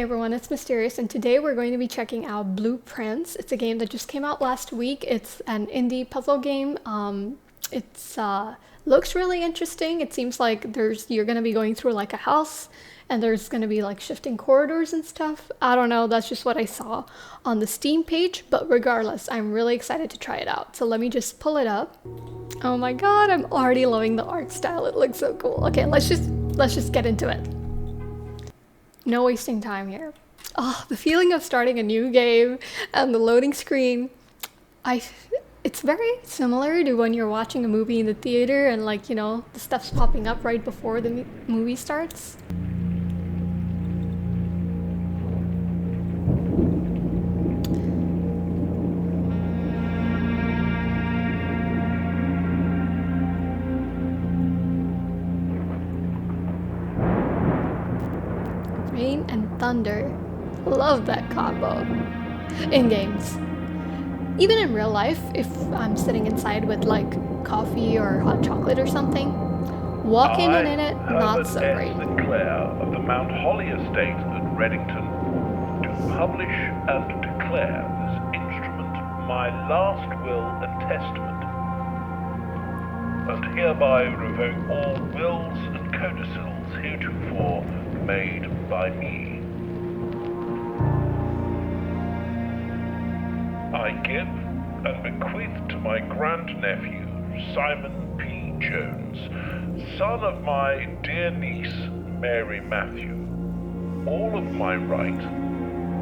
everyone, it's Mysterious, and today we're going to be checking out Blueprints. It's a game that just came out last week. It's an indie puzzle game. It's looks really interesting. It seems like you're going to be going through like a house, and there's going to be like shifting corridors and stuff. I don't know, that's just what I saw on the Steam page, but regardless, I'm really excited to try it out. So let me just pull it up. Oh my god, I'm already loving the art style. It looks so cool. Okay, let's just get into it. No wasting time here. Oh, the feeling of starting a new game and the loading screen. It's very similar to when you're watching a movie in the theater and like, you know, the stuff's popping up right before the movie starts. Rain and thunder. Love that combo. In games. Even in real life, if I'm sitting inside with like coffee or hot chocolate or something, walking in it, not so great. Sinclair of the Mount Holly Estate at Reddington, do publish and declare this instrument my last will and testament, and hereby revoke all wills and codicils heretofore made by me. I give and bequeath to my grandnephew, Simon P. Jones, son of my dear niece, Mary Matthew, all of my right,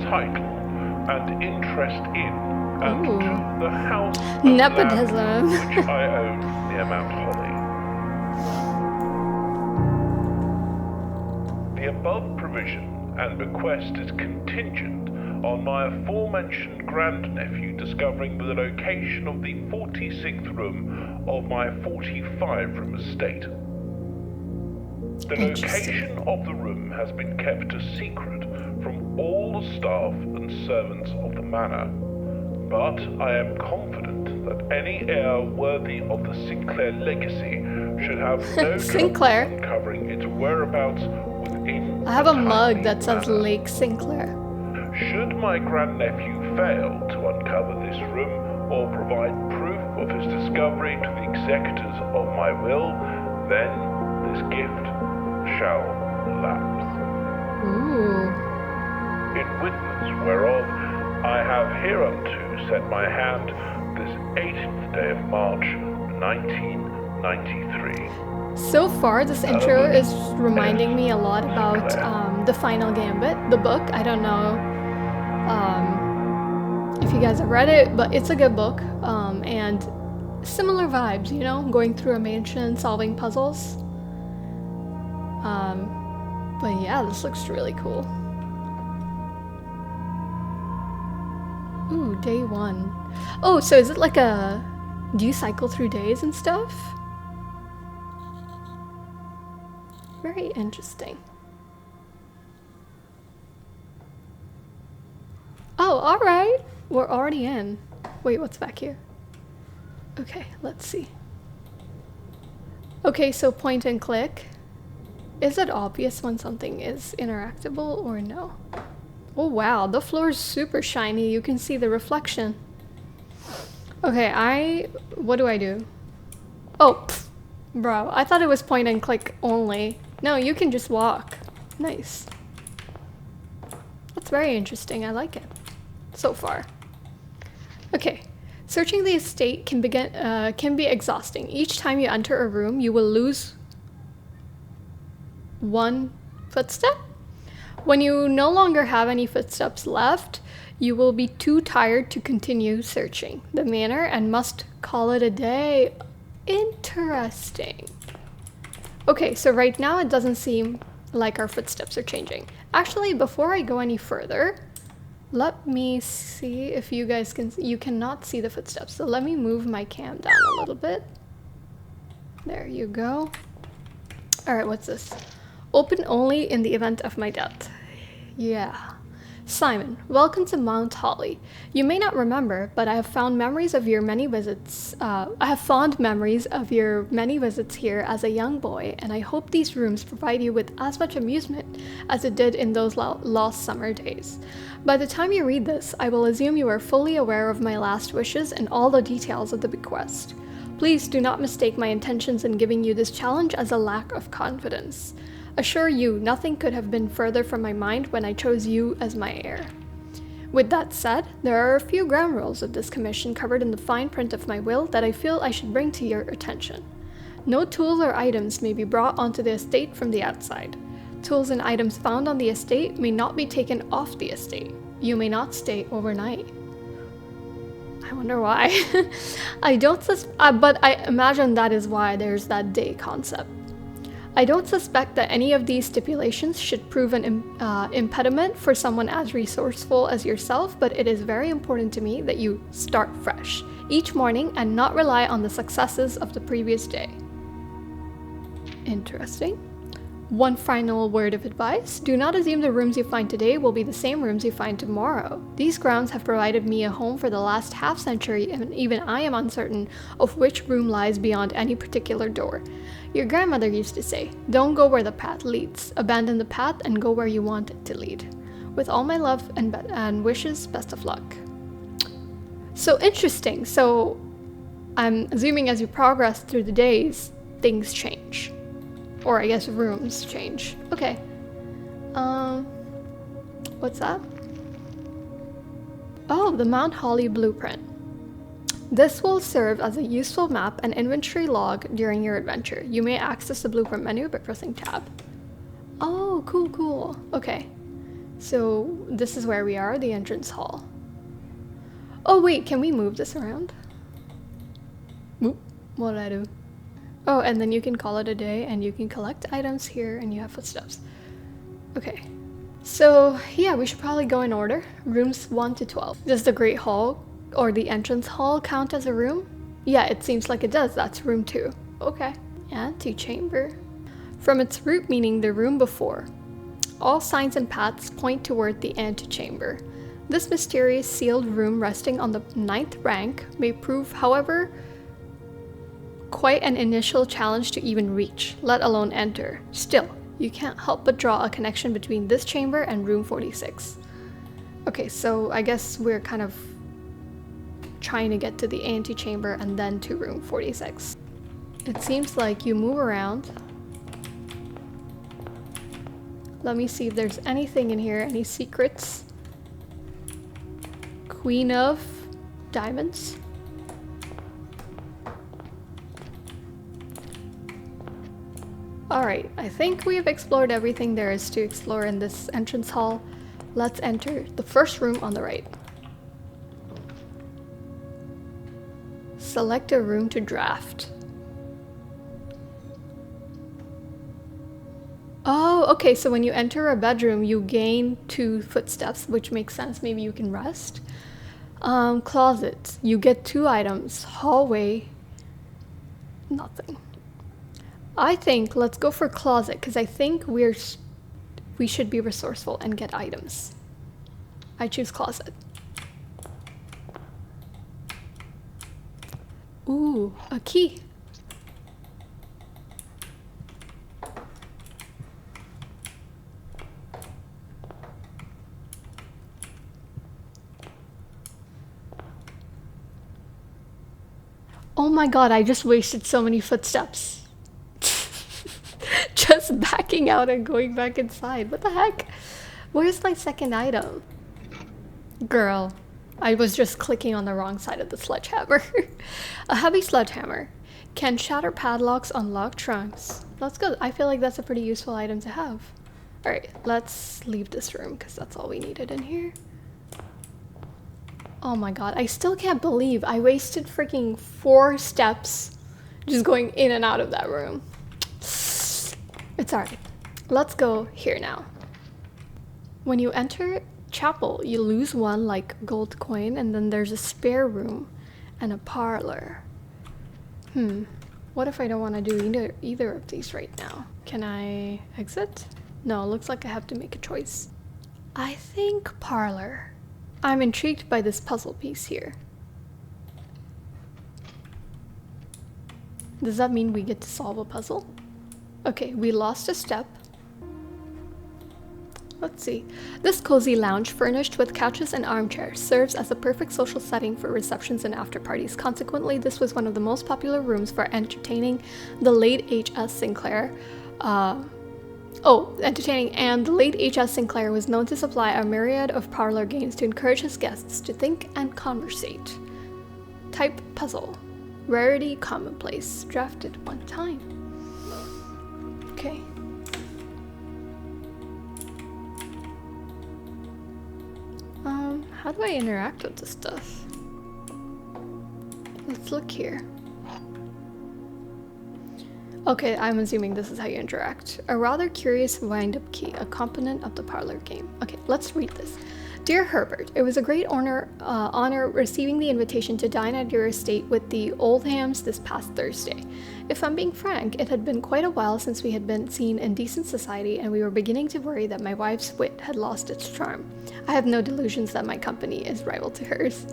title, and interest in, and to the house of nepotism land which I own near Mount Holly. The above provision and bequest is contingent on my aforementioned grandnephew discovering the location of the 46th room of my 45-room estate. The location of the room has been kept a secret from all the staff and servants of the manor, but I am confident that any heir worthy of the Sinclair legacy should have no Sinclair. trouble uncovering its whereabouts within I have a mug timely that says manner. Lake Sinclair. Should my grandnephew fail to uncover this room or provide proof of his discovery to the executors of my will, then this gift shall lapse. Ooh. In witness whereof I have hereunto set my hand this 18th day of March, 1993. So far, this intro is reminding me a lot about The Final Gambit, the book. I don't know if you guys have read it, but it's a good book, and similar vibes, you know, going through a mansion, solving puzzles. But yeah, this looks really cool. Ooh, day one. Oh, so is it like do you cycle through days and stuff? Very interesting. Oh, alright. We're already in. Wait, what's back here? Okay, let's see. Okay, so point and click. Is it obvious when something is interactable or no? Oh wow, the floor is super shiny. You can see the reflection. Okay, what do I do? Oh, pfft, bro, I thought it was point and click only. No, you can just walk. Nice. That's very interesting. I like it so far. Okay, searching the estate can be exhausting. Each time you enter a room, you will lose one footstep. When you no longer have any footsteps left, you will be too tired to continue searching the manor and must call it a day. Interesting. Okay, so right now it doesn't seem like our footsteps are changing. Actually, before I go any further, let me see if you guys you cannot see the footsteps. So let me move my cam down a little bit. There you go. All right, what's this? Open only in the event of my death. Yeah. Simon, welcome to Mount Holly. You may not remember, but I have fond memories of your many visits here as a young boy, and I hope these rooms provide you with as much amusement as it did in those lost summer days. By the time you read this, I will assume you are fully aware of my last wishes and all the details of the bequest. Please do not mistake my intentions in giving you this challenge as a lack of confidence. Assure you, nothing could have been further from my mind when I chose you as my heir. With that said, there are a few ground rules of this commission covered in the fine print of my will that I feel I should bring to your attention. No tools or items may be brought onto the estate from the outside. Tools and items found on the estate may not be taken off the estate. You may not stay overnight. I wonder why. But I imagine that is why there's that day concept. I don't suspect that any of these stipulations should prove an impediment for someone as resourceful as yourself, but it is very important to me that you start fresh each morning and not rely on the successes of the previous day. Interesting. One final word of advice: do not assume the rooms you find today will be the same rooms you find tomorrow. These grounds have provided me a home for the last half century, and even I am uncertain of which room lies beyond any particular door. Your grandmother used to say, "Don't go where the path leads. Abandon the path and go where you want it to lead." With all my love and wishes, best of luck. So interesting. So I'm assuming as you progress through the days, things change. Or I guess rooms change. Okay. What's that? Oh, the Mount Holly blueprint. This will serve as a useful map and inventory log during your adventure. You may access the blueprint menu by pressing tab. Oh, cool. Okay. So this is where we are, the entrance hall. Oh wait, can we move this around? Oop, what did I do? Oh, and then you can call it a day and you can collect items here and you have footsteps. Okay. So yeah, we should probably go in order. Rooms 1 to 12. Does the Great Hall or the entrance hall count as a room? Yeah, it seems like it does. That's room 2. Okay. Antechamber. From its root meaning the room before, all signs and paths point toward the antechamber. This mysterious sealed room resting on the 9th rank may prove, however, quite an initial challenge to even reach, let alone enter. Still, you can't help but draw a connection between this chamber and room 46. Okay, so I guess we're kind of trying to get to the antechamber and then to room 46. It seems like you move around. Let me see if there's anything in here, any secrets. Queen of Diamonds. Alright, I think we have explored everything there is to explore in this entrance hall. Let's enter the first room on the right. Select a room to draft. Oh, okay, so when you enter a bedroom, you gain 2 footsteps, which makes sense. Maybe you can rest. Closet, you get 2 items. Hallway, nothing. I think let's go for closet because I think we should be resourceful and get items. I choose closet. Ooh, a key. Oh my god, I just wasted so many footsteps. Just backing out and going back inside. What the heck? Where's my second item? Girl, I was just clicking on the wrong side of the sledgehammer. A heavy sledgehammer can shatter padlocks, unlock trunks. That's good. I feel like that's a pretty useful item to have. Alright, let's leave this room because that's all we needed in here. Oh my god, I still can't believe I wasted freaking 4 steps just going in and out of that room. It's alright. Let's go here now. When you enter chapel, you lose 1 like gold coin, and then there's a spare room and a parlor. What if I don't want to do either of these right now? Can I exit? No, looks like I have to make a choice. I think parlor. I'm intrigued by this puzzle piece here. Does that mean we get to solve a puzzle? Okay, we lost a step. Let's see. This cozy lounge, furnished with couches and armchairs, serves as a perfect social setting for receptions and after parties. Consequently, this was one of the most popular rooms for entertaining the late H.S. Sinclair. Entertaining, and the late H.S. Sinclair was known to supply a myriad of parlor games to encourage his guests to think and conversate. Type puzzle. Rarity commonplace. Drafted one time. Okay. How do I interact with this stuff? Let's look here. Okay, I'm assuming this is how you interact. A rather curious wind-up key, a component of the parlor game. Okay, let's read this. Dear Herbert, it was a great honor receiving the invitation to dine at your estate with the Oldhams this past Thursday. If I'm being frank, it had been quite a while since we had been seen in decent society, and we were beginning to worry that my wife's wit had lost its charm. I have no delusions that my company is rival to hers.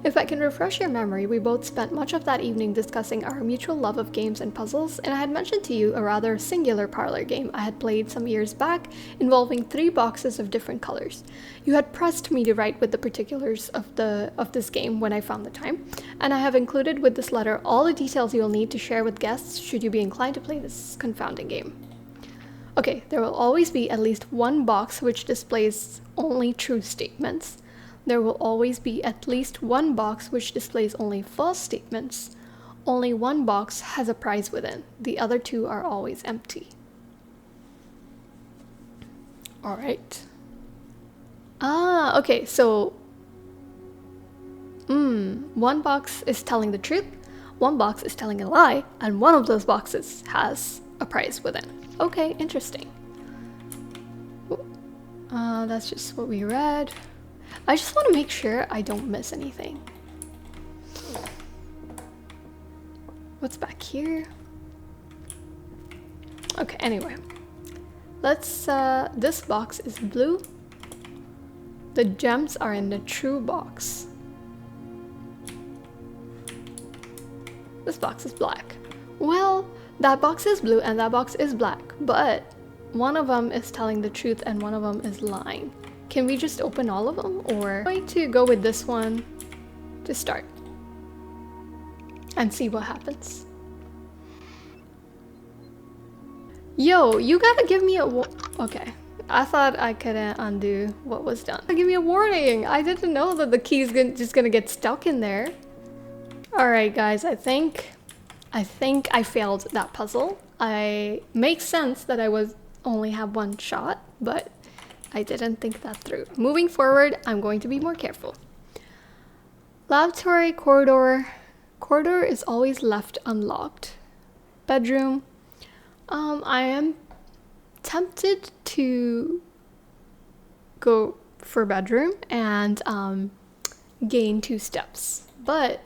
If I can refresh your memory, we both spent much of that evening discussing our mutual love of games and puzzles, and I had mentioned to you a rather singular parlor game I had played some years back, involving 3 boxes of different colors. You had pressed me to write with the particulars of this game when I found the time, and I have included with this letter all the details you will need to share with guests should you be inclined to play this confounding game. Okay, there will always be at least one box which displays only true statements. There will always be at least one box which displays only false statements. Only one box has a prize within. The other 2 are always empty. Alright. Okay, so one box is telling the truth, one box is telling a lie, and one of those boxes has a prize within. Okay, interesting. That's just what we read. I just want to make sure I don't miss anything. What's back here? Okay, anyway. Let's, this box is blue. The gems are in the true box. This box is black. Well, that box is blue and that box is black, but one of them is telling the truth and one of them is lying. Can we just open all of them, or I'm going to go with this one to start and see what happens. Yo, you gotta give me a okay. I thought I couldn't undo what was done. Give me a warning. I didn't know that the key is just gonna get stuck in there. All right, guys, I think I failed that puzzle. Makes sense that I only have one shot, but I didn't think that through. Moving forward, I'm going to be more careful. Lavatory corridor. Corridor is always left unlocked. Bedroom. I am tempted to go for bedroom and gain 2 steps, but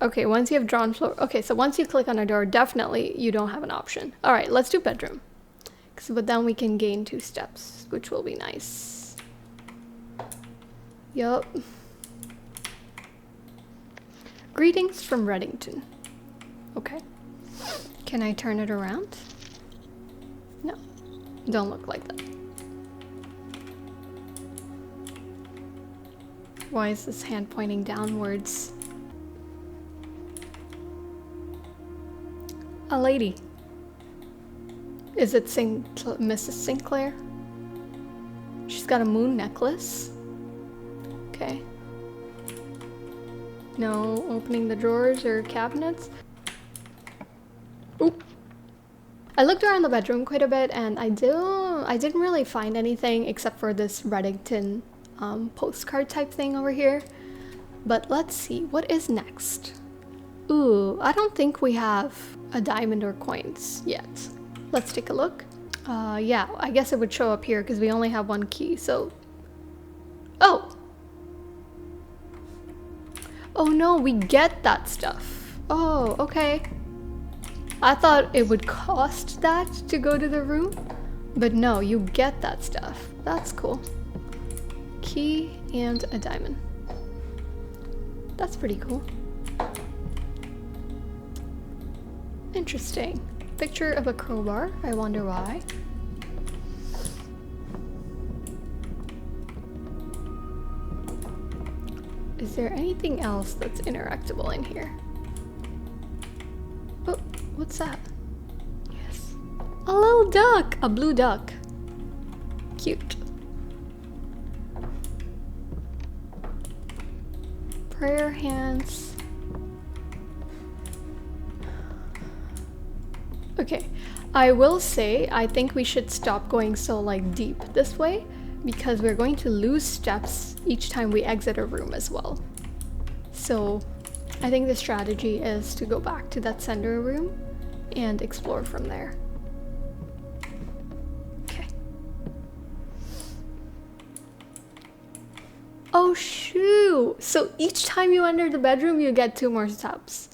okay, once you have drawn floor, okay, so once you click on a door, definitely you don't have an option. All right, let's do bedroom, but then we can gain 2 steps, which will be nice. Yup. Greetings from Reddington. Okay. Can I turn it around? No, don't look like that. Why is this hand pointing downwards? A lady. Is it Mrs. Sinclair? She's got a moon necklace. Okay. No opening the drawers or cabinets. Oop. I looked around the bedroom quite a bit, and I didn't really find anything except for this Reddington postcard type thing over here. But let's see, what is next? Ooh, I don't think we have a diamond or coins yet. Let's take a look. Yeah, I guess it would show up here because we only have 1 key, so... Oh! Oh no, we get that stuff. Oh, okay. I thought it would cost that to go to the room. But no, you get that stuff. That's cool. Key and a diamond. That's pretty cool. Interesting. Picture of a crowbar. I wonder why. Is there anything else that's interactable in here? Oh, what's that? Yes. A little duck! A blue duck. Cute. Prayer hands. Okay, I will say I think we should stop going so like deep this way because we're going to lose steps each time we exit a room as well. So I think the strategy is to go back to that center room and explore from there. Okay. Oh shoo! So each time you enter the bedroom you get 2 more steps.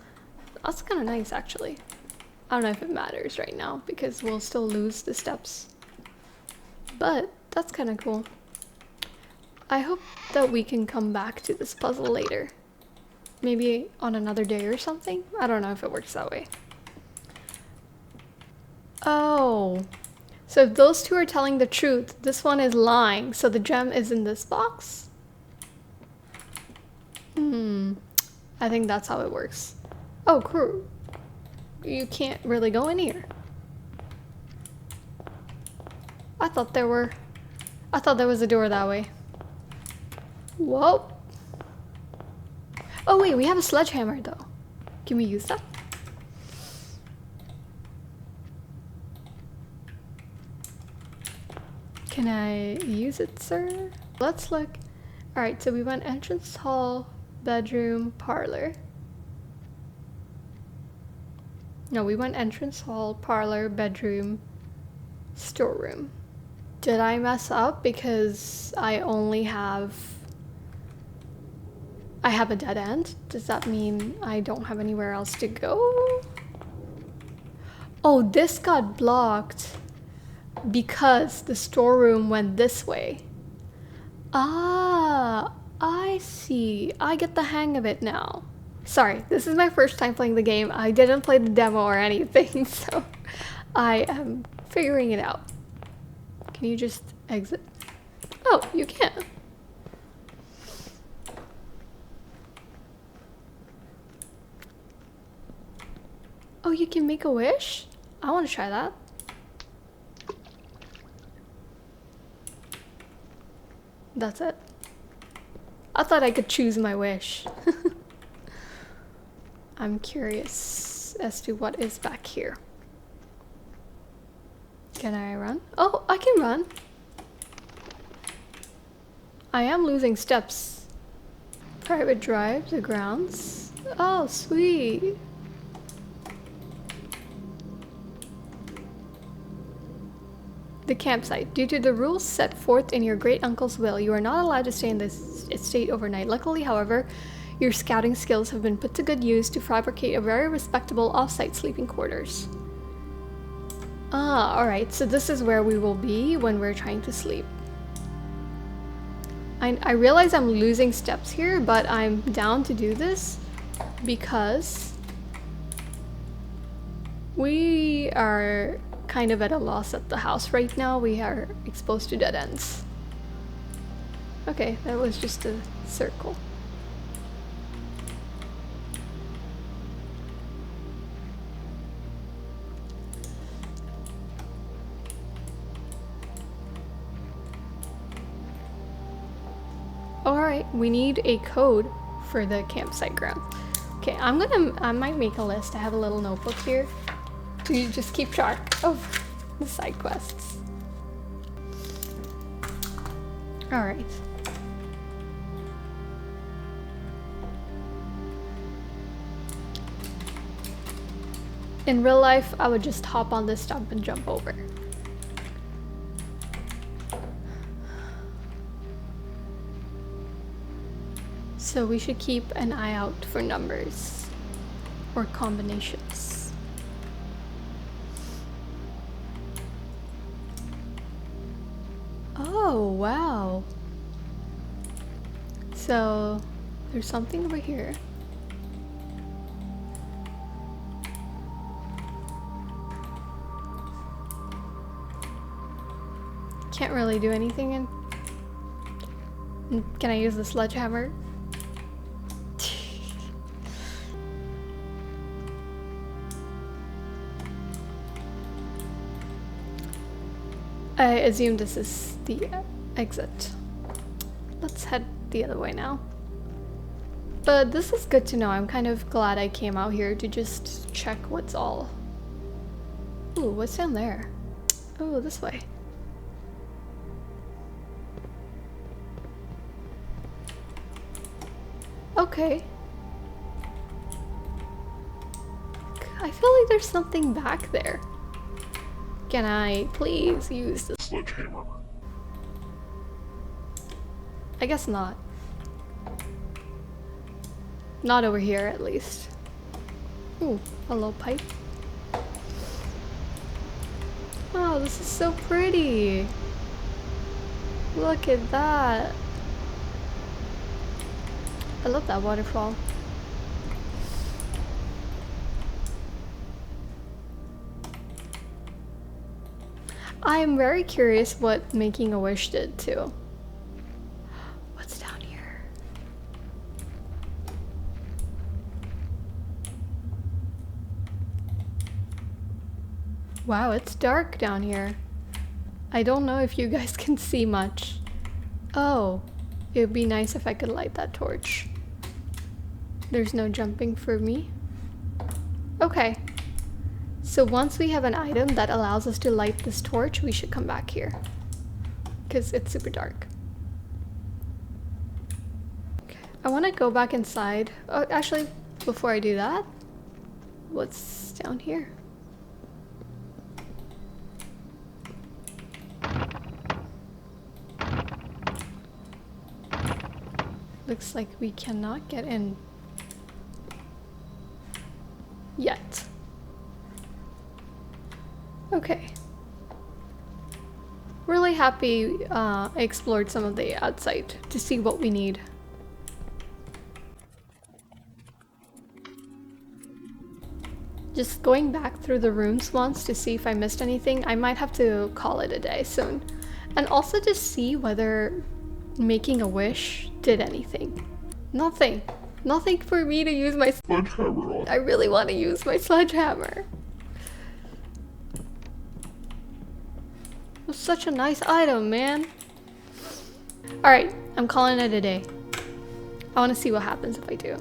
That's kind of nice actually. I don't know if it matters right now because we'll still lose the steps. But that's kind of cool. I hope that we can come back to this puzzle later. Maybe on another day or something? I don't know if it works that way. Oh. So if those two are telling the truth, this one is lying. So the gem is in this box? I think that's how it works. Oh, cool. You can't really go in here. I thought there was a door that way. Whoa. Oh wait, we have a sledgehammer though. Can we use that? Can I use it, sir? Let's look. Alright, so we went entrance hall, bedroom, parlor. No, we went entrance hall, parlor, bedroom, storeroom. Did I mess up because I have a dead end? Does that mean I don't have anywhere else to go? Oh, this got blocked because the storeroom went this way. Ah, I see. I get the hang of it now. Sorry, this is my first time playing the game. I didn't play the demo or anything, so I am figuring it out. Can you just exit? Oh, you can. Oh, you can make a wish? I want to try that. That's it. I thought I could choose my wish. I'm curious as to what is back here. Can I run? Oh, I can run. I am losing steps. Private drive, the grounds. Oh, sweet. The campsite. Due to the rules set forth in your great uncle's will, you are not allowed to stay in this estate overnight. Luckily, however, your scouting skills have been put to good use to fabricate a very respectable off-site sleeping quarters. Ah, alright, so this is where we will be when we're trying to sleep. I realize I'm losing steps here, but I'm down to do this because we are kind of at a loss at the house right now. We are exposed to dead ends. Okay, that was just a circle. Alright, we need a code for the campsite ground. Okay, I might make a list. I have a little notebook here to just keep track of the side quests. Alright. In real life, I would just hop on this stump and jump over. So we should keep an eye out for numbers or combinations. Oh, wow. So, there's something over here. Can't really do anything in... Can I use the sledgehammer? I assume this is the exit. Let's head the other way now. But this is good to know. I'm kind of glad I came out here to just check what's all. Ooh, what's down there? Oh, this way. Okay. I feel like there's something back there. Can I please use the Sledgehammer. I guess not. Not over here, at least. Ooh, hello, pipe. Oh, this is so pretty. Look at that. I love that waterfall. I am very curious what making a wish did too. What's down here? Wow, it's dark down here. I don't know if you guys can see much. Oh, it would be nice if I could light that torch. There's no jumping for me. Okay. So once we have an item that allows us to light this torch, we should come back here. Because it's super dark. Okay. I want to go back inside. Oh, actually, before I do that, what's down here? Looks like we cannot get in yet. Okay. Really happy I explored some of the outside to see what we need. Just going back through the rooms once to see if I missed anything. I might have to call it a day soon. And also to see whether making a wish did anything. Nothing. Nothing for me to use my sledgehammer on. I really want to use my sledgehammer. It was such a nice item, man. Alright, I'm calling it a day. I want to see what happens if I do.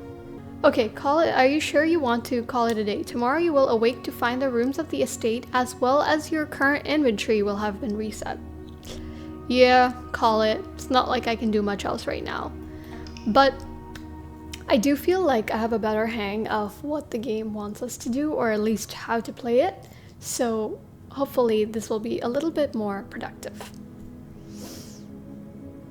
Okay, call it. Are you sure you want to call it a day? Tomorrow you will awake to find the rooms of the estate as well as your current inventory will have been reset. Yeah, call it. It's not like I can do much else right now. But I do feel like I have a better hang of what the game wants us to do, or at least how to play it. So hopefully this will be a little bit more productive.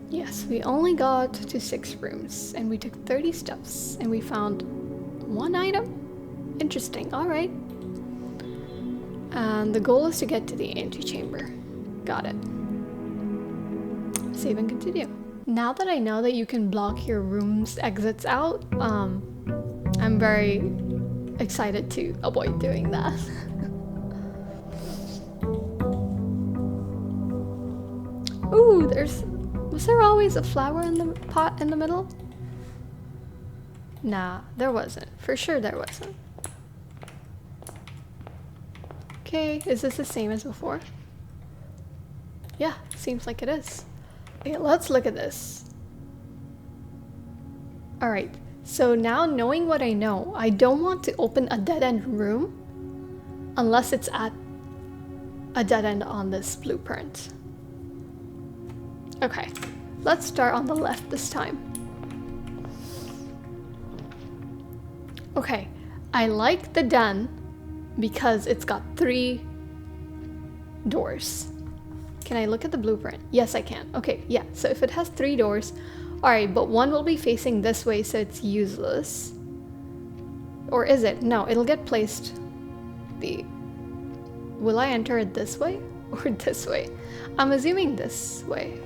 Yes, we only got to 6 rooms and we took 30 steps and we found 1 item. Interesting, alright. And the goal is to get to the antechamber. Got it. Save and continue. Now that I know that you can block your room's exits out, I'm very excited to avoid doing that. Ooh, was there always a flower in the pot in the middle? Nah, there wasn't. For sure there wasn't. Okay, is this the same as before? Yeah, seems like it is. Okay, let's look at this. Alright, so now knowing what I know, I don't want to open a dead-end room unless it's at a dead end on this blueprint. Okay, let's start on the left this time. Okay, I like the den because it's got 3 doors. Can I look at the blueprint? Yes, I can. Okay, yeah, so if it has 3 doors, alright, but one will be facing this way, so it's useless. Or is it? No, it'll get placed. Will I enter it this way or this way? I'm assuming this way.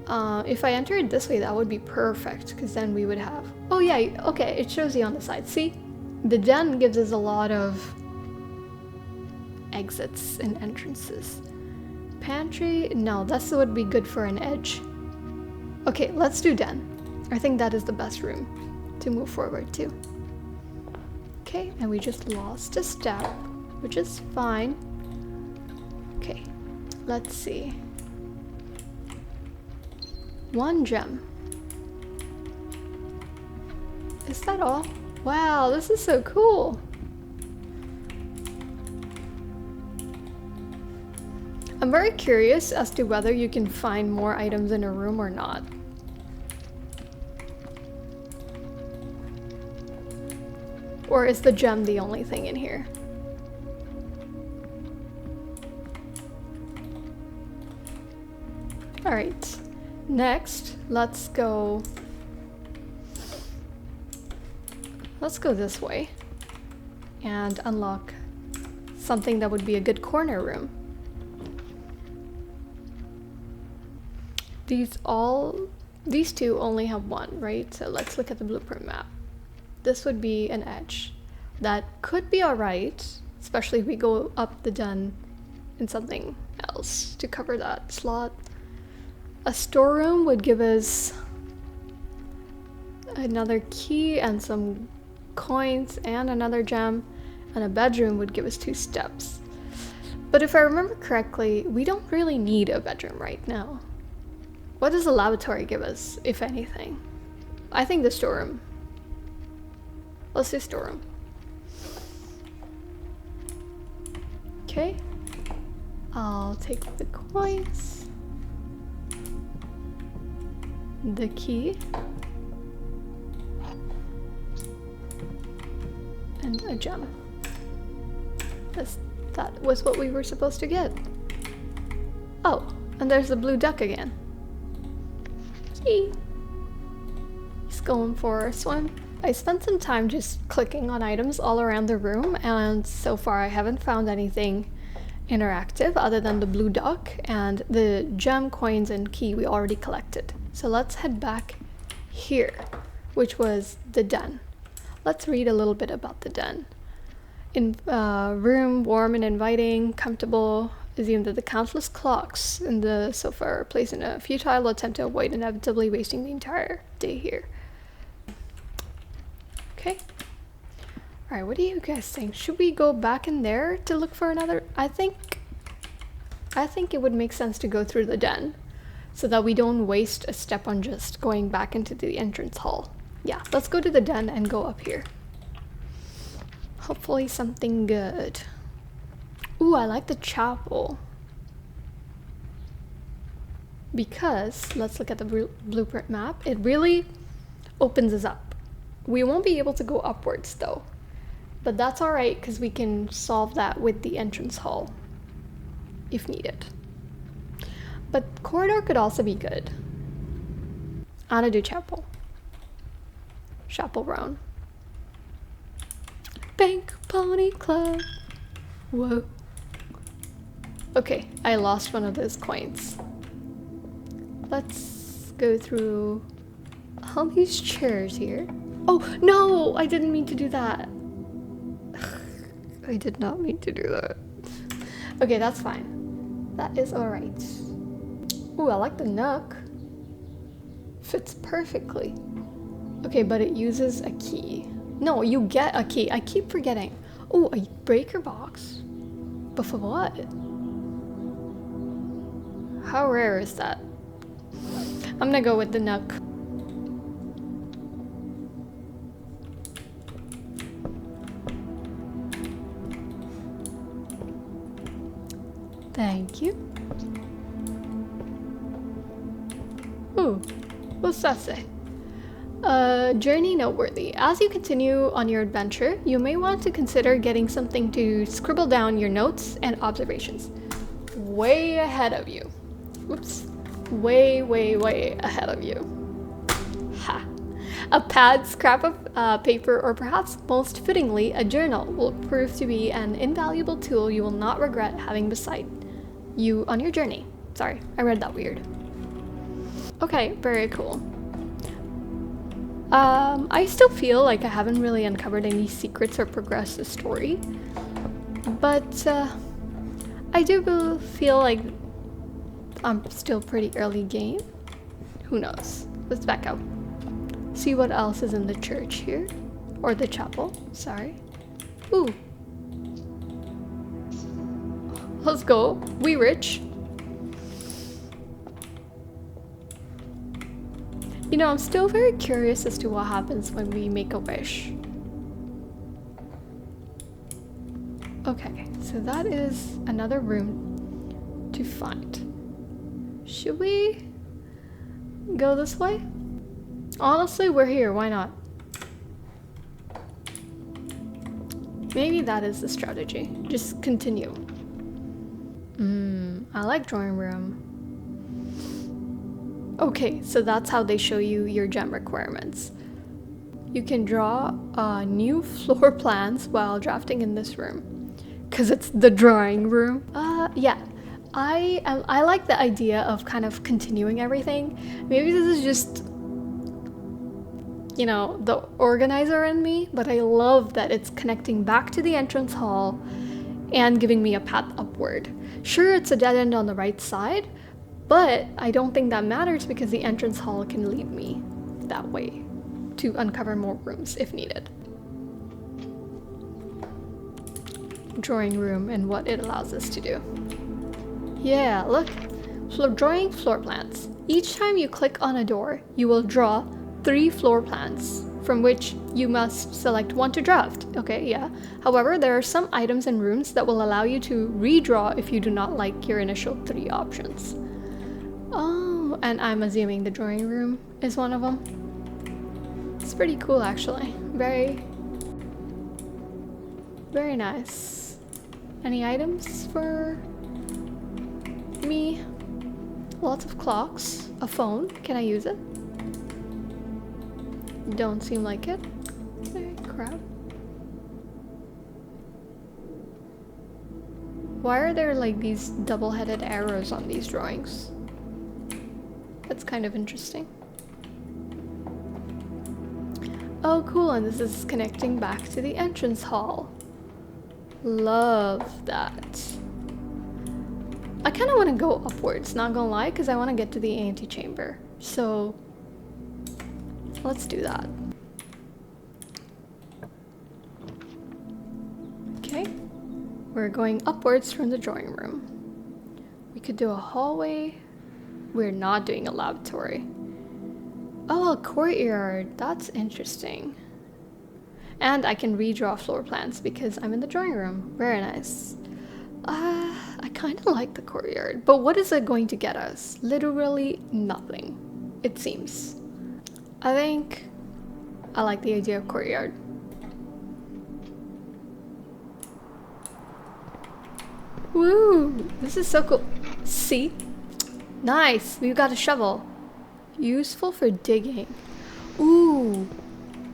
If I entered this way, that would be perfect, because then we would have... Oh yeah, okay, it shows you on the side. See? The den gives us a lot of exits and entrances. Pantry? No, this would be good for an edge. Okay, let's do den. I think that is the best room to move forward to. Okay, and we just lost a step, which is fine. Okay, let's see. 1 gem. Is that all? Wow, this is so cool. I'm very curious as to whether you can find more items in a room or not. Or is the gem the only thing in here? Alright, next, let's go this way and unlock something that would be a good corner room. These two only have 1, right? So let's look at the blueprint map. This would be an edge. That could be alright, especially if we go up the den in something else to cover that slot. A storeroom would give us another key and some coins and another gem, and a bedroom would give us 2 steps. But if I remember correctly, we don't really need a bedroom right now. What does the lavatory give us, if anything? I think the storeroom. Let's do storeroom. Okay. I'll take the coins. The key. And a gem. That was what we were supposed to get. Oh, and there's the blue duck again. He's going for a swim. I spent some time just clicking on items all around the room, and so far I haven't found anything interactive other than the blue duck and the gem, coins, and key we already collected. So let's head back here, which was the den. Let's read a little bit about the den. In room, warm and inviting, comfortable. Assume that the countless clocks in the sofa are placed in a futile attempt to avoid inevitably wasting the entire day here. Okay. Alright, what do you guys think? Should we go back in there to look for another? I think it would make sense to go through the den so that we don't waste a step on just going back into the entrance hall. Yeah, let's go to the den and go up here. Hopefully something good. Ooh, I like the chapel. Because, let's look at the blueprint map. It really opens us up. We won't be able to go upwards though. But that's alright, because we can solve that with the entrance hall. If needed. But corridor could also be good. I'm gonna do chapel. Chaperone. Bank Pony Club. Whoa. Okay, I lost one of those coins. Let's go through all these chairs here. Oh, no! I didn't mean to do that. I did not mean to do that. Okay, that's fine. That is alright. Ooh, I like the nook. Fits perfectly. Okay, but it uses a key. No, you get a key. I keep forgetting. Oh, a breaker box. But for what? How rare is that? I'm gonna go with the nook. Thank you. Ooh, what's that say? Journey noteworthy. As you continue on your adventure, you may want to consider getting something to scribble down your notes and observations. Way ahead of you. Oops. Way, way, way ahead of you. Ha. A pad, scrap of paper, or perhaps most fittingly, a journal will prove to be an invaluable tool you will not regret having beside you on your journey. Sorry, I read that weird. Okay, very cool. I still feel like I haven't really uncovered any secrets or progressed the story, but I do feel like I'm still pretty early game. Who knows? Let's back out. See what else is in the church here. Or the chapel, sorry. Ooh. Let's go. We rich. You know, I'm still very curious as to what happens when we make a wish. Okay, so that is another room to find. Should we go this way? Honestly, we're here, why not? Maybe that is the strategy. Just continue. I like drawing room. Okay, so that's how they show you your gem requirements. You can draw new floor plans while drafting in this room. Cause it's the drawing room. Yeah. I like the idea of kind of continuing everything. Maybe this is just, you know, the organizer in me, but I love that it's connecting back to the entrance hall and giving me a path upward. Sure, it's a dead end on the right side, but I don't think that matters because the entrance hall can lead me that way to uncover more rooms if needed. Drawing room and what it allows us to do. Yeah, look. Drawing floor plans. Each time you click on a door, you will draw 3 floor plans, from which you must select one to draft. Okay, yeah. However, there are some items and rooms that will allow you to redraw if you do not like your initial 3 options. Oh, and I'm assuming the drawing room is one of them. It's pretty cool, actually. Very nice. Any items for me? Lots of clocks. A phone. Can I use it? Don't seem like it. Okay, crap. Why are there like these double-headed arrows on these drawings? That's kind of interesting. Oh, cool, and this is connecting back to the entrance hall. Love that. I kind of want to go upwards, not gonna lie, because I want to get to the antechamber. So, let's do that. Okay, we're going upwards from the drawing room. We could do a hallway. We're not doing a laboratory. Oh, a courtyard. That's interesting. And I can redraw floor plans because I'm in the drawing room. Very nice. I kind of like the courtyard, but what is it going to get us? Literally nothing, it seems. I think I like the idea of courtyard. Woo! This is so cool. See? Nice! We've got a shovel. Useful for digging. Ooh!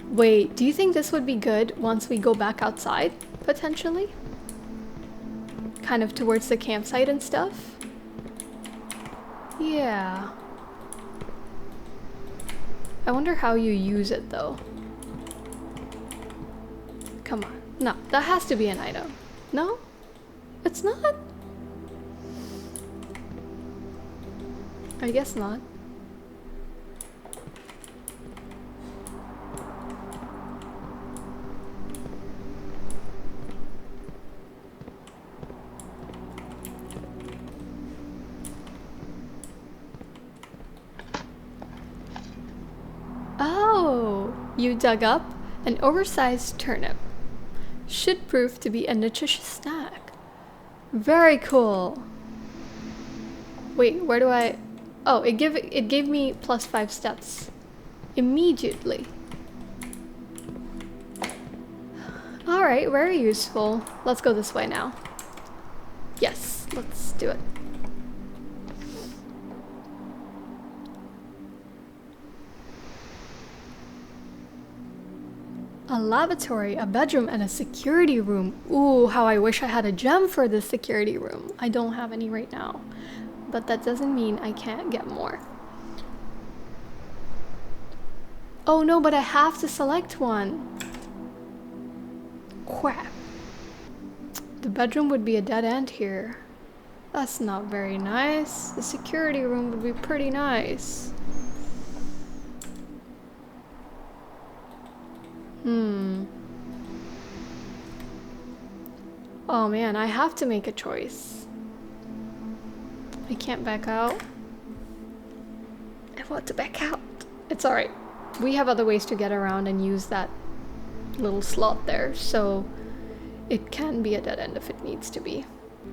Wait, do you think this would be good once we go back outside, potentially? Kind of towards the campsite and stuff? Yeah. I wonder how you use it though. Come on. No, that has to be an item. No? It's not? I guess not. Oh, you dug up an oversized turnip. Should prove to be a nutritious snack. Very cool. Wait, where do I... Oh, it gave me plus 5 steps. Immediately. Alright, very useful. Let's go this way now. Yes, let's do it. A lavatory, a bedroom, and a security room. Ooh, how I wish I had a gem for this security room. I don't have any right now, but that doesn't mean I can't get more. Oh no, but I have to select one. Crap. The bedroom would be a dead end here. That's not very nice. The security room would be pretty nice. Oh man, I have to make a choice. I can't back out. I want to back out. It's alright. We have other ways to get around and use that little slot there, so it can be a dead end if it needs to be.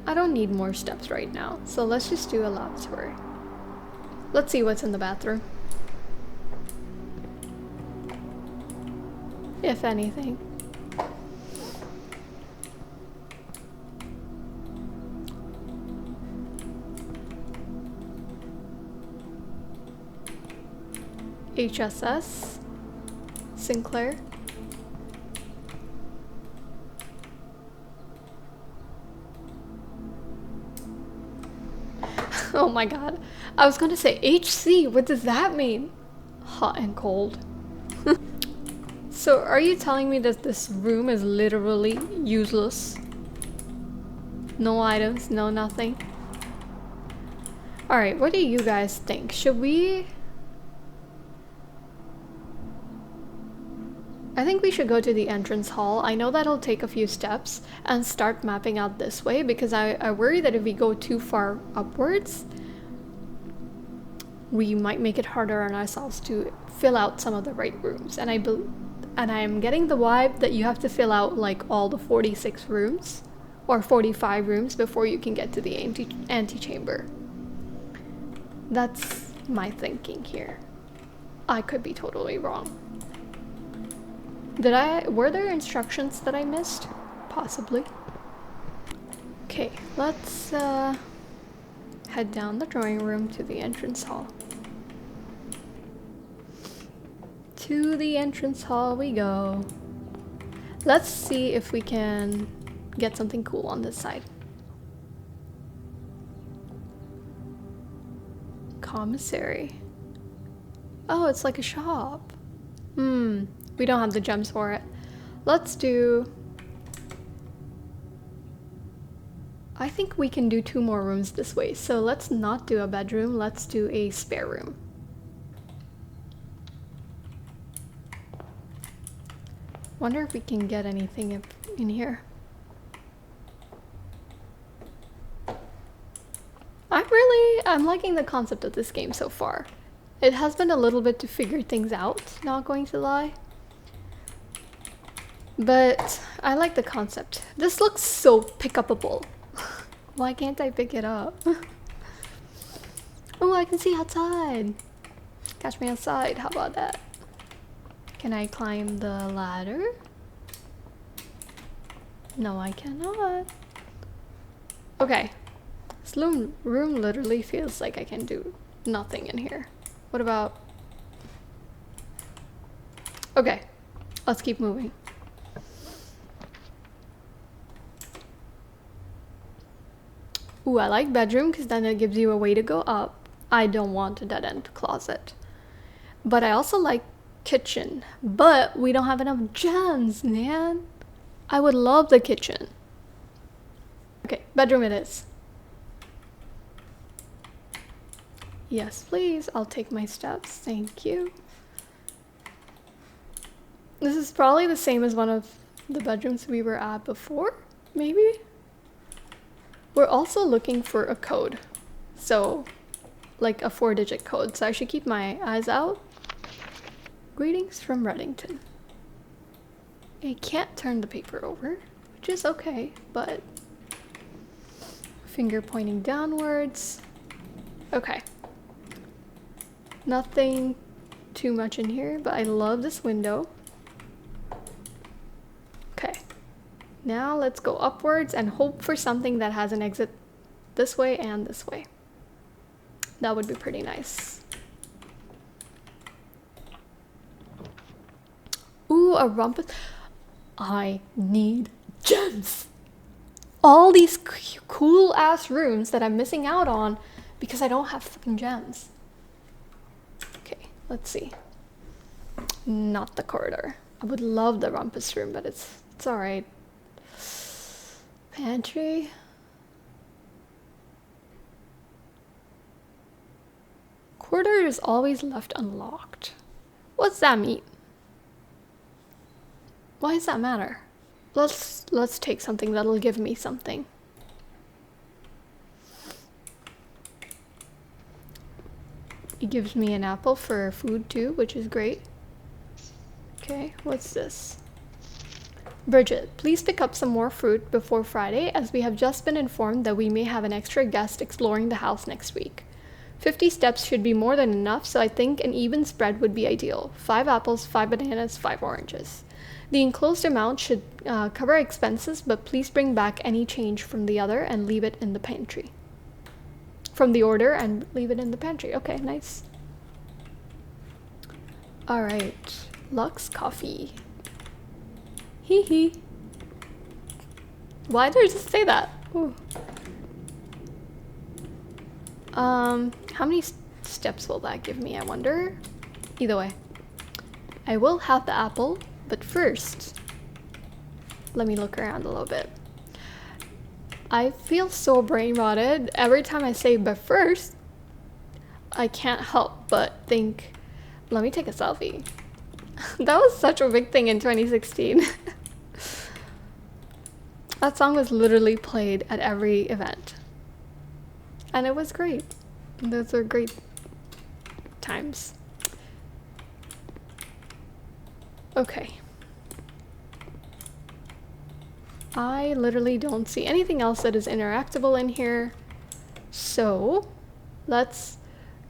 I don't need more steps right now, so let's just do a lavatory. Let's see what's in the bathroom. If anything. HSS, Sinclair. Oh my god. I was gonna say HC, what does that mean? Hot and cold. So are you telling me that this room is literally useless? No items, no nothing? Alright, what do you guys think? Should we... I think we should go to the entrance hall. I know that'll take a few steps and start mapping out this way because I worry that if we go too far upwards, we might make it harder on ourselves to fill out some of the right rooms. And I am getting the vibe that you have to fill out like all the 46 rooms or 45 rooms before you can get to the antechamber. That's my thinking here. I could be totally wrong. Were there instructions that I missed? Possibly. Okay, let's head down the drawing room to the entrance hall. To the entrance hall we go. Let's see if we can get something cool on this side. Commissary. Oh, it's like a shop. We don't have the gems for it. Let's do... I think we can do 2 more rooms this way. So let's not do a bedroom. Let's do a spare room. Wonder if we can get anything in here. I'm liking the concept of this game so far. It has been a little bit to figure things out, not going to lie. But I like the concept. This looks so pick-upable. Why can't I pick it up? Oh, I can see outside. Catch me outside, how about that? Can I climb the ladder? No, I cannot. Okay. This room literally feels like I can do nothing in here. What about... Okay, let's keep moving. Ooh, I like bedroom because then it gives you a way to go up. I don't want a dead-end closet. But I also like kitchen. But we don't have enough gems, man. I would love the kitchen. Okay, bedroom it is. Yes, please. I'll take my steps. Thank you. This is probably the same as one of the bedrooms we were at before, maybe? We're also looking for a code. So, like a 4-digit code. So I should keep my eyes out. Greetings from Reddington. I can't turn the paper over, which is okay, but... Finger pointing downwards. Okay. Nothing too much in here, but I love this window. Okay. Now let's go upwards and hope for something that has an exit this way and this way. That would be pretty nice. Ooh, a rumpus. I need gems. All these cool ass rooms that I'm missing out on because I don't have fucking gems. Okay, let's see. Not the corridor. I would love the rumpus room, but it's alright. Pantry. Corridor is always left unlocked. What's that mean? Why does that matter? Let's take something that'll give me something. It gives me an apple for food too, which is great. Okay, what's this? Bridget, please pick up some more fruit before Friday, as we have just been informed that we may have an extra guest exploring the house next week. 50 steps should be more than enough, so I think an even spread would be ideal. 5 apples, 5 bananas, 5 oranges. The enclosed amount should cover expenses, but please bring back any change from the other and leave it in the pantry. From the order and leave it in the pantry. Okay, nice. Alright. Lux coffee. Hee hee. Why did I just say that? Ooh. How many steps will that give me, I wonder? Either way. I will have the apple, but first, let me look around a little bit. I feel so brain rotted. Every time I say but first, I can't help but think, let me take a selfie. That was such a big thing in 2016. That song was literally played at every event. And it was great. Those were great times. Okay. I literally don't see anything else that is interactable in here. So let's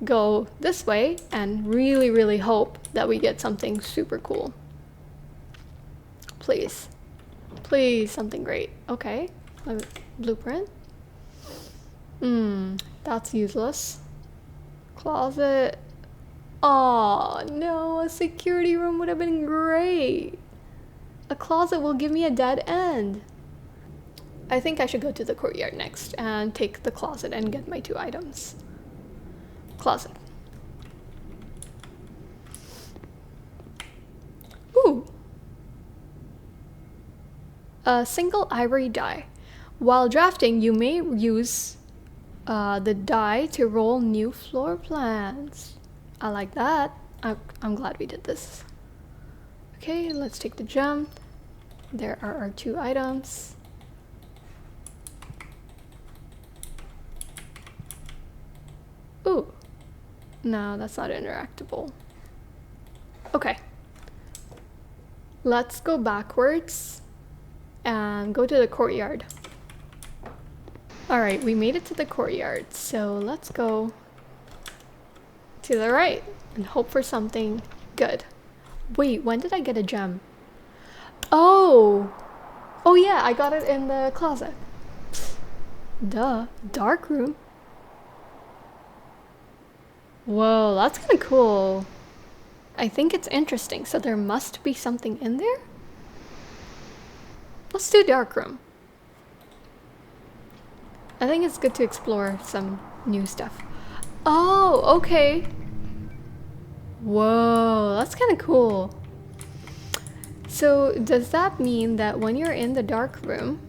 go this way and really, really hope that we get something super cool. Please. Please, something great. Okay. A blueprint. That's useless. Closet. Oh no, a security room would have been great. A closet will give me a dead end. I think I should go to the courtyard next and take the closet and get my 2 items. Closet. Ooh. A single ivory die. While drafting, you may use the die to roll new floor plans. I like that. I'm glad we did this. Okay, let's take the gem. There are our 2 items. Ooh. No, that's not interactable. Okay. Let's go backwards and go to the courtyard. Alright, we made it to the courtyard, so let's go to the right and hope for something good. Wait, when did I get a gem? Oh! Oh yeah, I got it in the closet. Duh. Dark room. Whoa, that's kind of cool. I think it's interesting, so there must be something in there? Let's do dark room. I think it's good to explore some new stuff. Oh, okay. Whoa, that's kind of cool. So does that mean that when you're in the dark room,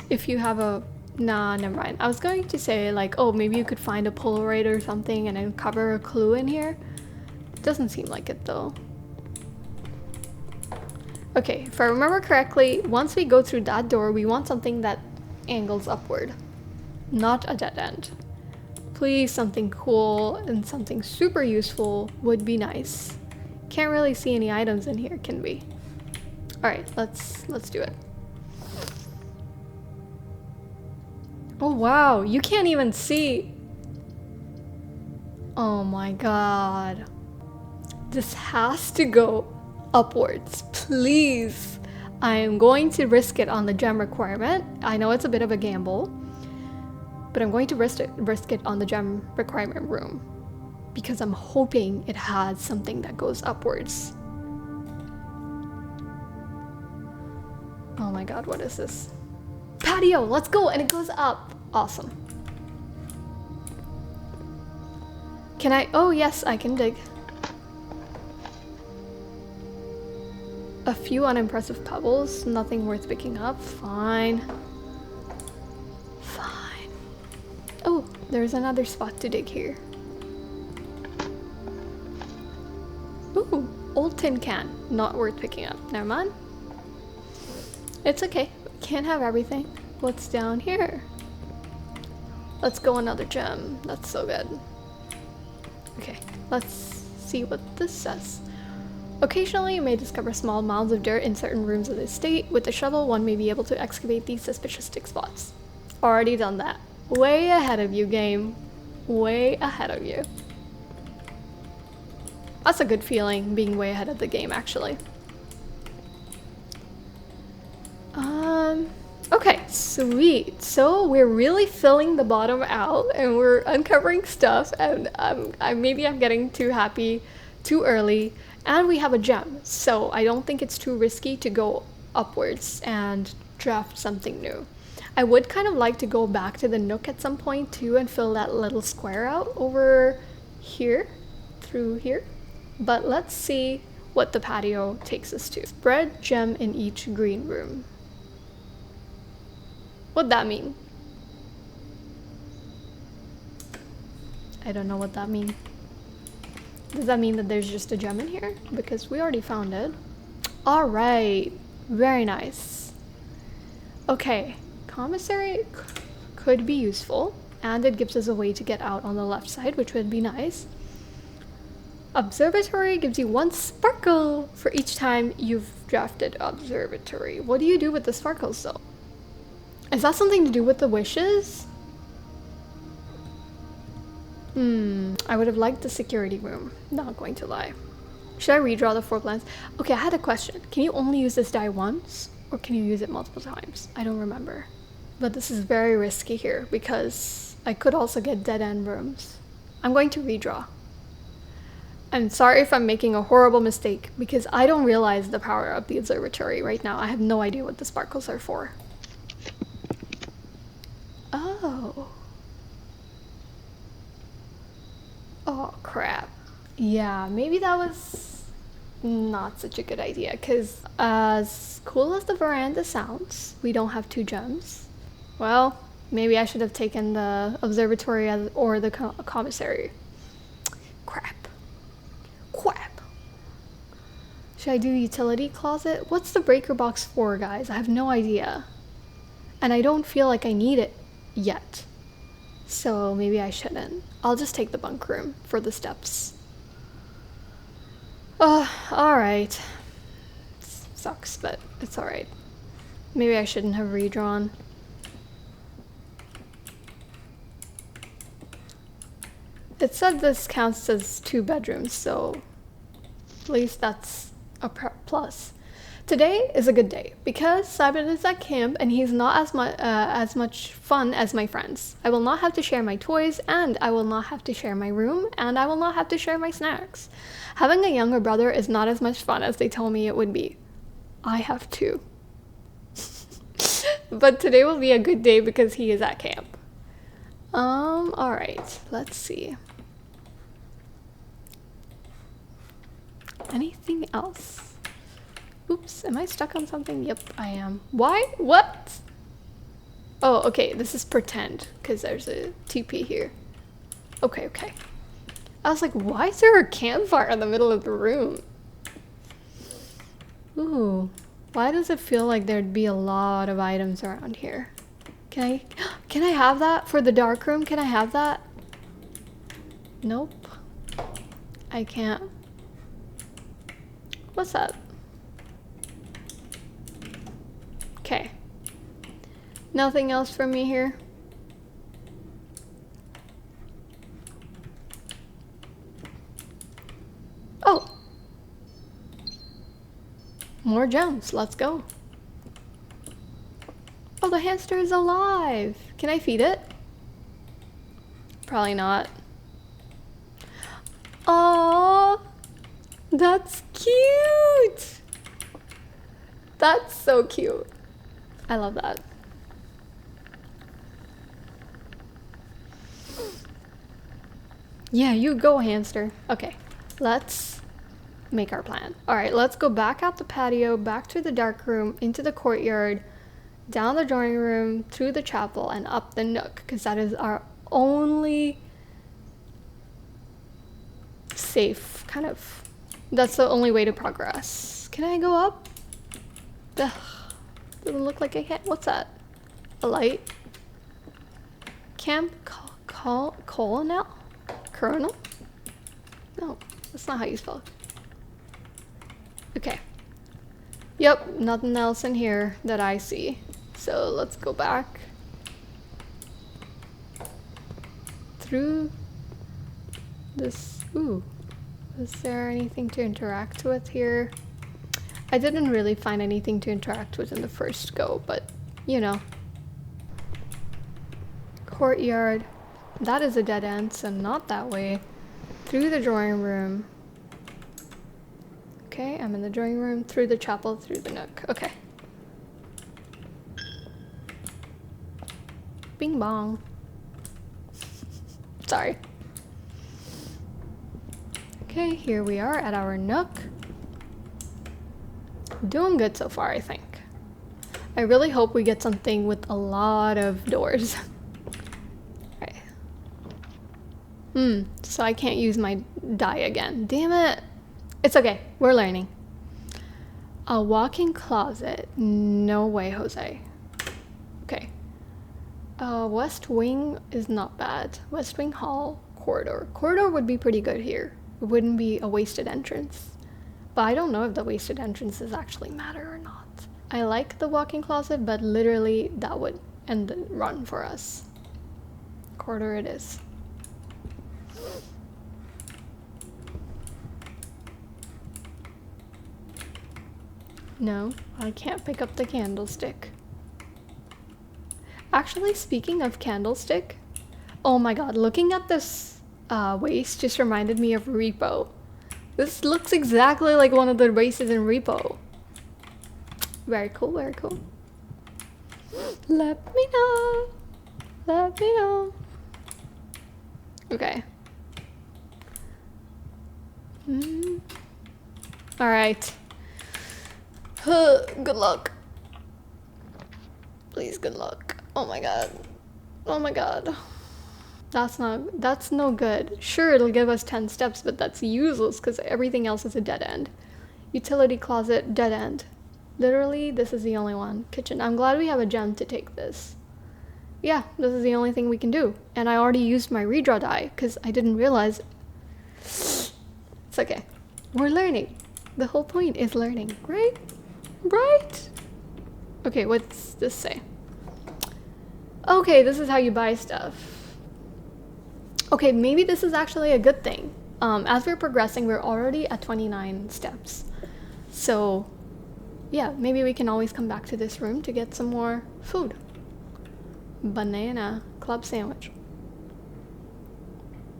if you have a... Nah, never mind. I was going to say like, oh, maybe you could find a Polaroid or something and then cover a clue in here. Doesn't seem like it though. Okay, if I remember correctly, once we go through that door, we want something that angles upward, not a dead end. Please, something cool and something super useful would be nice. Can't really see any items in here, can we? All right, let's do it. Oh wow, you can't even see. Oh my god. This has to go upwards, please. I am going to risk it on the gem requirement. I know it's a bit of a gamble, but I'm going to risk it on the gem requirement room because I'm hoping it has something that goes upwards. Oh my god, what is this? Patio, let's go, and it goes up. Awesome. Can I? Oh yes, I can dig. A few unimpressive pebbles, nothing worth picking up. Fine. Fine. Oh, there's another spot to dig here. Ooh, old tin can. Not worth picking up. Never mind. It's okay. Can't have everything. What's down here? Let's go another gem. That's so good. Okay, let's see what this says. Occasionally, you may discover small mounds of dirt in certain rooms of the estate. With a shovel, one may be able to excavate these suspicious dig spots. Already done that. Way ahead of you, game. Way ahead of you. That's a good feeling, being way ahead of the game, actually. Okay, sweet. So we're really filling the bottom out, and we're uncovering stuff, and maybe I'm getting too happy too early. And we have a gem, so I don't think it's too risky to go upwards and draft something new. I would kind of like to go back to the nook at some point too and fill that little square out over here, through here. But let's see what the patio takes us to. Spread gem in each green room. What'd that mean? I don't know what that means. Does that mean that there's just a gem in here? Because we already found it. Alright. Very nice. Okay. Commissary could be useful. And it gives us a way to get out on the left side, which would be nice. Observatory gives you 1 sparkle for each time you've drafted observatory. What do you do with the sparkles though? Is that something to do with the wishes? I would have liked the security room, not going to lie. Should I redraw the 4 plans? Okay, I had a question. Can you only use this die once? Or can you use it multiple times? I don't remember. But this is very risky here because I could also get dead end rooms. I'm going to redraw. I'm sorry if I'm making a horrible mistake because I don't realize the power of the observatory right now. I have no idea what the sparkles are for. Oh. Oh crap. Yeah, maybe that was not such a good idea because as cool as the veranda sounds, we don't have 2 gems. Well, maybe I should have taken the observatory or the commissary. Crap. Crap. Should I do utility closet? What's the breaker box for, guys? I have no idea. And I don't feel like I need it yet. So maybe I shouldn't. I'll just take the bunk room for the steps. Alright. Sucks, but it's alright. Maybe I shouldn't have redrawn. It said this counts as 2 bedrooms, so at least that's a plus. Today is a good day because Simon is at camp and he's not as much fun as my friends. I will not have to share my toys, and I will not have to share my room, and I will not have to share my snacks. Having a younger brother is not as much fun as they told me it would be. I have 2. But today will be a good day because he is at camp. Alright, let's see. Anything else? Oops, am I stuck on something? Yep, I am. Why? What? Oh, okay, this is pretend, because there's a TP here. Okay, okay. I was like, why is there a campfire in the middle of the room? Ooh, why does it feel like there'd be a lot of items around here? Can I have that for the dark room? Can I have that? Nope. I can't. What's that? Okay. Nothing else from me here. Oh. More gems. Let's go. Oh, the hamster is alive. Can I feed it? Probably not. Oh, that's cute. That's so cute. I love that. Yeah, you go, hamster. Okay, let's make our plan. All right, let's go back out the patio, back to the dark room, into the courtyard, down the drawing room, through the chapel, and up the nook, because that is our only safe kind of, that's the only way to progress. Can I go up? Ugh, doesn't look like I can. What's that? A light? Camp Colonel? Colonel? No, that's not how you spell it. Okay. Yep, nothing else in here that I see. So let's go back through this. Ooh, is there anything to interact with here? I didn't really find anything to interact with in the first go, but you know. Courtyard. That is a dead end, so not that way. Through the drawing room. Okay, I'm in the drawing room, through the chapel, through the nook. Okay. Bing bong. Sorry. Okay, here we are at our nook. Doing good so far, I think. I really hope we get something with a lot of doors. Right. So I can't use my die again. Damn it. It's okay. We're learning. A walk-in closet. No way, Jose. Okay. West wing is not bad. West wing hall. Corridor. Corridor would be pretty good here. It wouldn't be a wasted entrance. But I don't know if the wasted entrances actually matter or not. I like the walk-in closet, but literally that would end the run for us. Corridor it is. No, I can't pick up the candlestick. Actually, speaking of candlestick, oh my god, looking at this waist just reminded me of Repo. This looks exactly like one of the races in Repo. Very cool, very cool. Let me know. Let me know. Okay. Alright. Good luck. Please, good luck. Oh my god. Oh my god. That's no good. Sure, it'll give us 10 steps, but that's useless because everything else is a dead end. Utility closet, dead end. Literally, this is the only one. Kitchen. I'm glad we have a gem to take this. Yeah, this is the only thing we can do. And I already used my redraw die because I didn't realize. It's okay. We're learning. The whole point is learning, right? Right? Okay, what's this say? Okay, this is how you buy stuff. Okay, maybe this is actually a good thing. As we're progressing, we're already at 29 steps. So, yeah, maybe we can always come back to this room to get some more food. Banana club sandwich.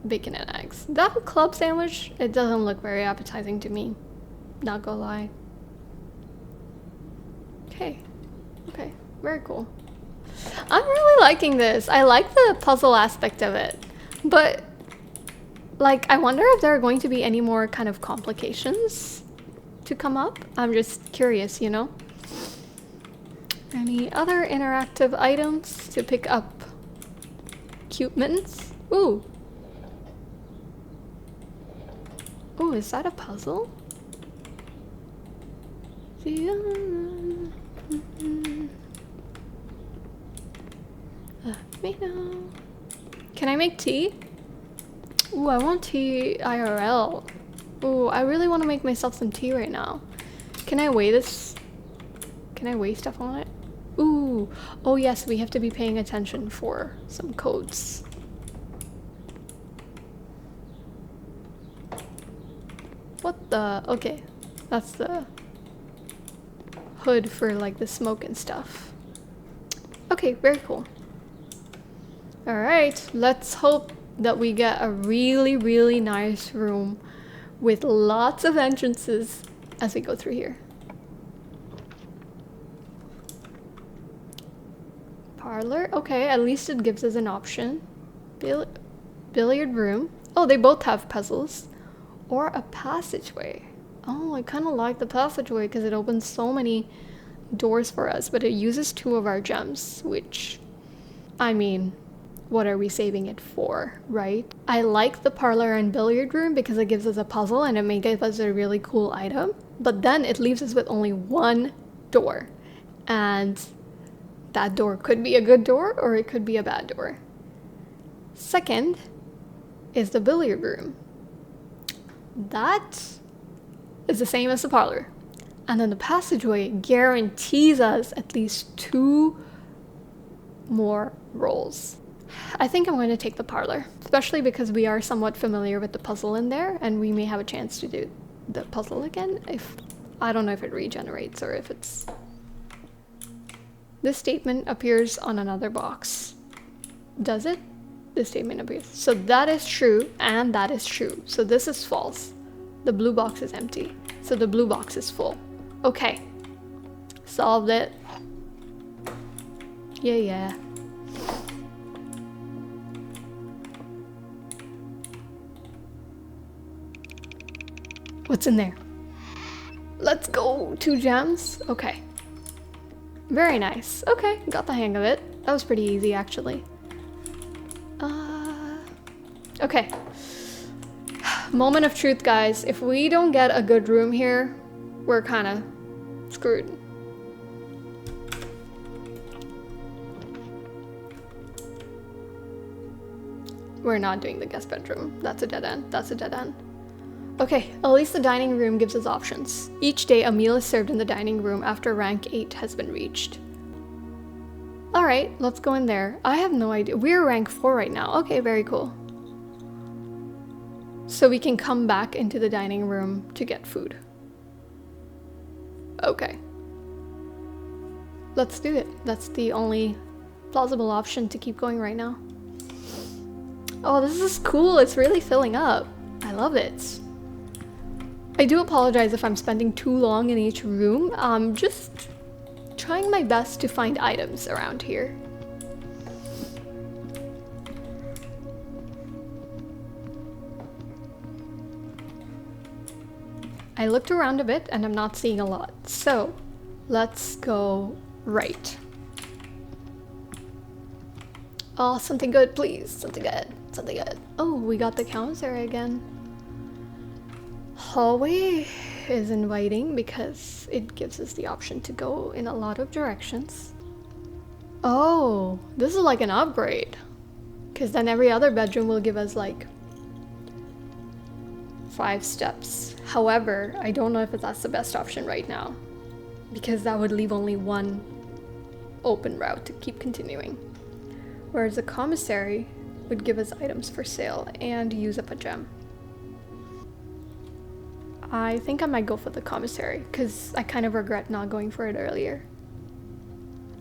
Bacon and eggs. That club sandwich, it doesn't look very appetizing to me. Not gonna lie. Okay. Okay, very cool. I'm really liking this. I like the puzzle aspect of it. But, like, I wonder if there are going to be any more kind of complications to come up. I'm just curious, you know? Any other interactive items to pick up? Cute mittens? Ooh. Ooh, is that a puzzle? Let me know. Can I make tea? Ooh, I want tea IRL. Ooh, I really want to make myself some tea right now. Can I weigh this? Can I weigh stuff on it? Ooh. Oh yes, we have to be paying attention for some codes. What the? Okay. That's the hood for like the smoke and stuff. Okay, very cool. Alright, let's hope that we get a really, really nice room with lots of entrances as we go through here. Parlor. Okay, at least it gives us an option. Billiard room. Oh, they both have puzzles. Or a passageway. Oh, I kind of like the passageway because it opens so many doors for us, but it uses 2 of our gems, which, I mean, what are we saving it for, right? I like the parlor and billiard room because it gives us a puzzle and it may give us a really cool item, but then it leaves us with only 1 door, and that door could be a good door or it could be a bad door. Second is the billiard room. That is the same as the parlor. And then the passageway guarantees us at least 2 more rolls. I think I'm going to take the parlor, especially because we are somewhat familiar with the puzzle in there and we may have a chance to do the puzzle again. I don't know if it regenerates or if it's... This statement appears on another box. Does it? This statement appears. So that is true and that is true. So this is false. The blue box is empty. So the blue box is full. Okay. Solved it. Yeah. What's in there? Let's go. 2 gems. Okay. Very nice. Okay, got the hang of it. That was pretty easy, actually. Okay. Moment of truth, guys. If we don't get a good room here, we're kind of screwed. We're not doing the guest bedroom. That's a dead end. That's a dead end. Okay, at least the dining room gives us options. Each day, a meal is served in the dining room after rank 8 has been reached. Alright, let's go in there. I have no idea. We're rank 4 right now. Okay, very cool. So we can come back into the dining room to get food. Okay. Let's do it. That's the only plausible option to keep going right now. Oh, this is cool. It's really filling up. I love it. I do apologize if I'm spending too long in each room. I'm just trying my best to find items around here. I looked around a bit and I'm not seeing a lot. So let's go right. Oh, something good, please. Something good. Something good. Oh, we got the commissary again. Hallway is inviting because it gives us the option to go in a lot of directions. Oh, this is like an upgrade. Because then every other bedroom will give us like 5 steps. However, I don't know if that's the best option right now. Because that would leave only 1 open route to keep continuing. Whereas a commissary would give us items for sale and use up a gem. I think I might go for the commissary because I kind of regret not going for it earlier.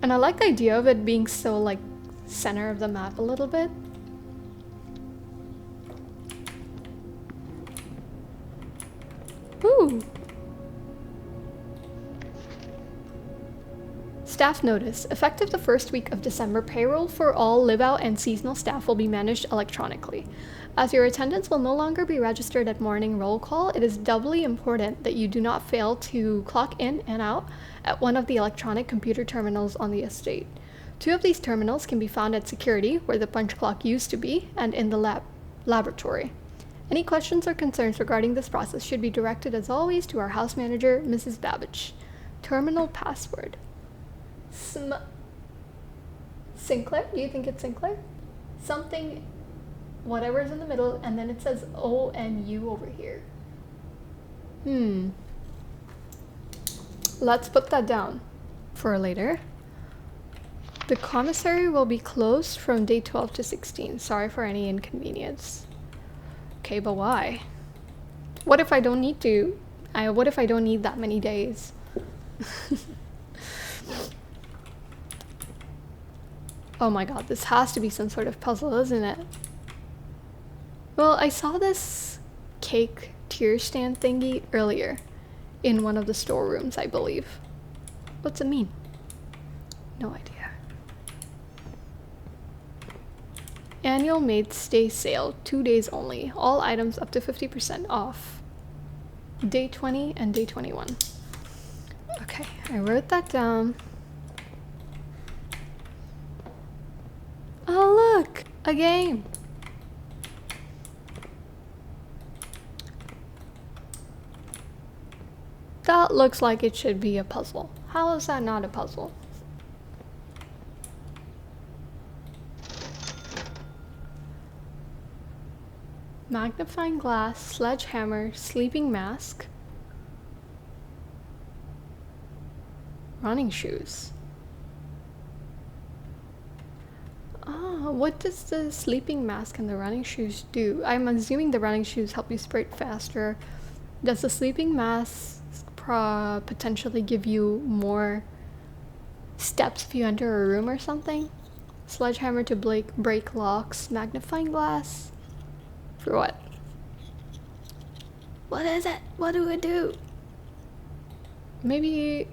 And I like the idea of it being so like center of the map a little bit. Ooh. Staff notice. Effective the first week of December, payroll for all live-out and seasonal staff will be managed electronically. As your attendance will no longer be registered at morning roll call, it is doubly important that you do not fail to clock in and out at one of the electronic computer terminals on the estate. 2 of these terminals can be found at security, where the punch clock used to be, and in the laboratory. Any questions or concerns regarding this process should be directed, as always, to our house manager, Mrs. Babbage. Terminal password. Sinclair? Do you think it's Sinclair? Something, whatever's in the middle, and then it says O and U over here. Let's put that down for later. The commissary will be closed from day 12 to 16. Sorry for any inconvenience. Okay, but why? What if I don't need to? What if I don't need that many days? Oh my god, this has to be some sort of puzzle, isn't it? Well, I saw this cake tier stand thingy earlier in one of the storerooms, I believe. What's it mean? No idea. Annual Mainstay Sale, 2 days only. All items up to 50% off. Day 20 and day 21. Okay, I wrote that down. Oh look, a game. That looks like it should be a puzzle. How is that not a puzzle? Magnifying glass, sledgehammer, sleeping mask, running shoes. Ah, what does the sleeping mask and the running shoes do? I'm assuming the running shoes help you sprint faster. Does the sleeping mask potentially give you more steps if you enter a room or something? Sledgehammer to break locks, magnifying glass. For what? What is it? What do I do? Maybe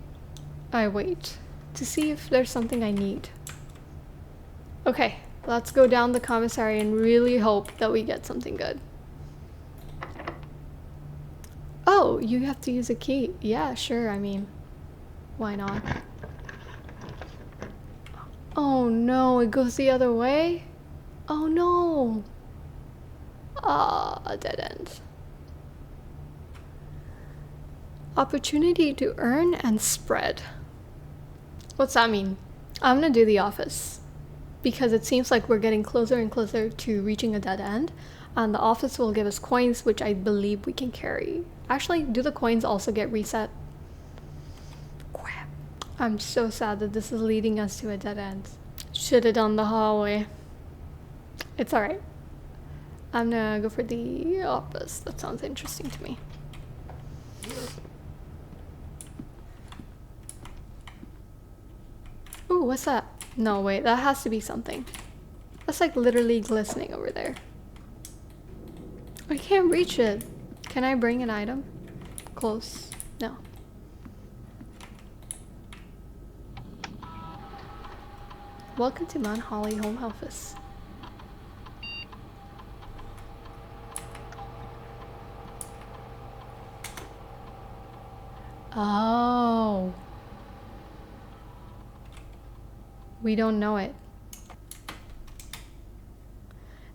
I wait to see if there's something I need. Okay, let's go down the commissary and really hope that we get something good. Oh, you have to use a key. Yeah, sure, I mean, why not? Oh no, it goes the other way? Oh no! Ah, a dead end. Opportunity to earn and spread. What's that mean? I'm gonna do the office because it seems like we're getting closer and closer to reaching a dead end, and the office will give us coins, which I believe we can carry. Actually, do the coins also get reset? Crap. I'm so sad that this is leading us to a dead end. Should have done the hallway. It's alright. I'm gonna go for the office. That sounds interesting to me. Ooh, what's that? No, wait, that has to be something. That's like literally glistening over there. I can't reach it. Can I bring an item? Close. No. Welcome to Mount Holly Home Office. Oh. We don't know it.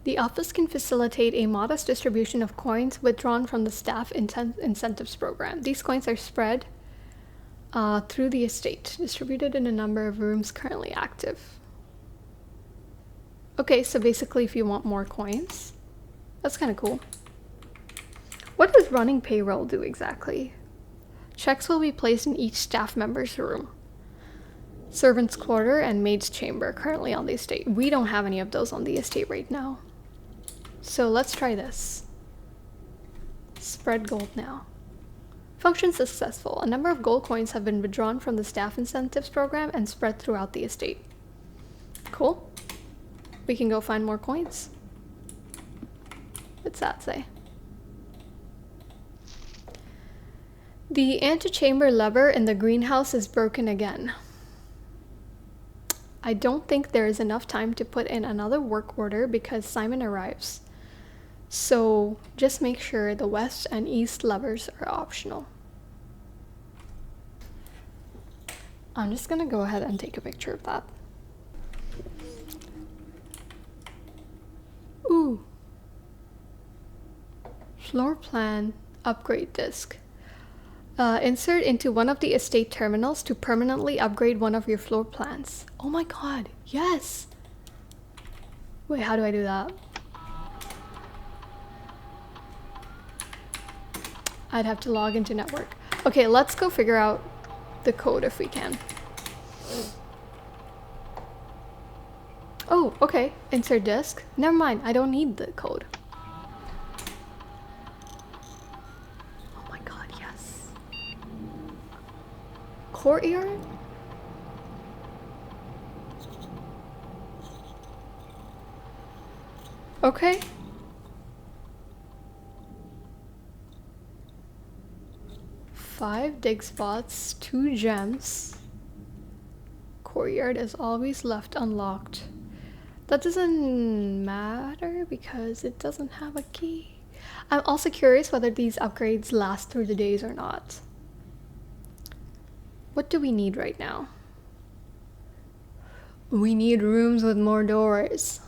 The office can facilitate a modest distribution of coins withdrawn from the staff incentives program. These coins are spread through the estate, distributed in a number of rooms currently active. Okay, so basically if you want more coins, that's kind of cool. What does running payroll do exactly? Checks will be placed in each staff member's room. Servant's quarter and maid's chamber currently on the estate. We don't have any of those on the estate right now. So let's try this. Spread gold now. Function successful. A number of gold coins have been withdrawn from the staff incentives program and spread throughout the estate. Cool. We can go find more coins. What's that say? The antechamber lever in the greenhouse is broken again. I don't think there is enough time to put in another work order because Simon arrives. So just make sure the west and east levers are optional. I'm just gonna go ahead and take a picture of that. Ooh. Floor plan upgrade disc. Insert into one of the estate terminals to permanently upgrade one of your floor plans. Oh my god, yes! Wait, how do I do that? I'd have to log into network. Okay, let's go figure out the code if we can. Oh, okay. Insert disk. Never mind, I don't need the code. Oh my god, yes. Courtyard? Okay. Five dig spots, 2 gems. Courtyard is always left unlocked. That doesn't matter because it doesn't have a key. I'm also curious whether these upgrades last through the days or not. What do we need right now? We need rooms with more doors.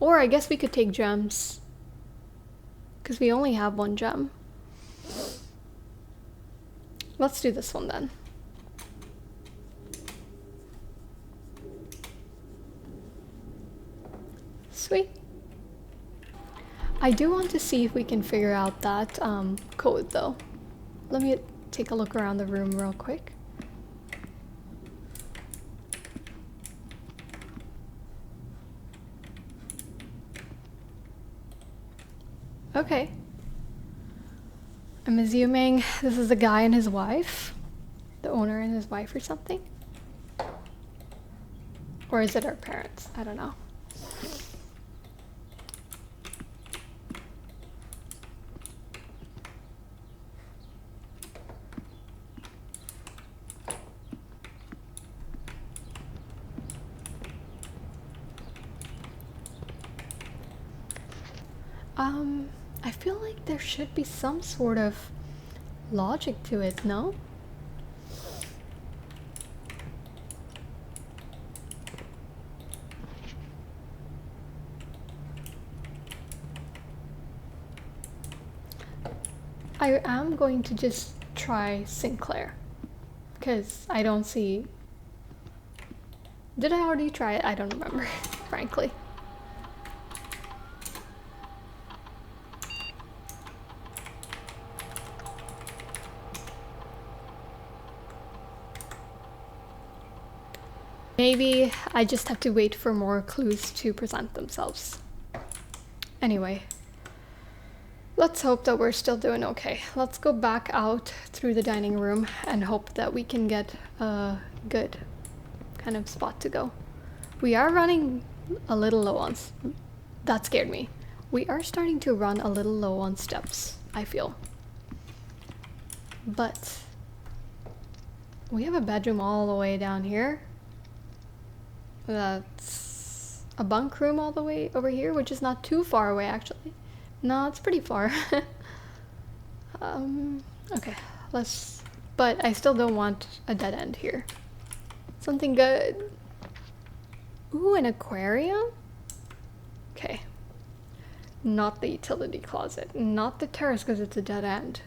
Or I guess we could take gems. Because we only have one gem. Let's do this one then. Sweet. I do want to see if we can figure out that code though. Let me take a look around the room real quick. Okay. I'm assuming this is the guy and his wife. The owner and his wife or something. Or is it our parents? I don't know. I feel like there should be some sort of logic to it, no? I am going to just try Sinclair because I don't see. Did I already try it? I don't remember, frankly. Maybe I just have to wait for more clues to present themselves. Anyway, let's hope that we're still doing okay. Let's go back out through the dining room and hope that we can get a good kind of spot to go. We are running a little low on... That scared me. We are starting to run a little low on steps, I feel. But we have a bedroom all the way down here. That's a bunk room all the way over here, which is not too far away actually. No, it's pretty far. Okay, let's... But I still don't want a dead end here. Something good. Ooh, an aquarium? Okay. Not the utility closet. Not the terrace because it's a dead end.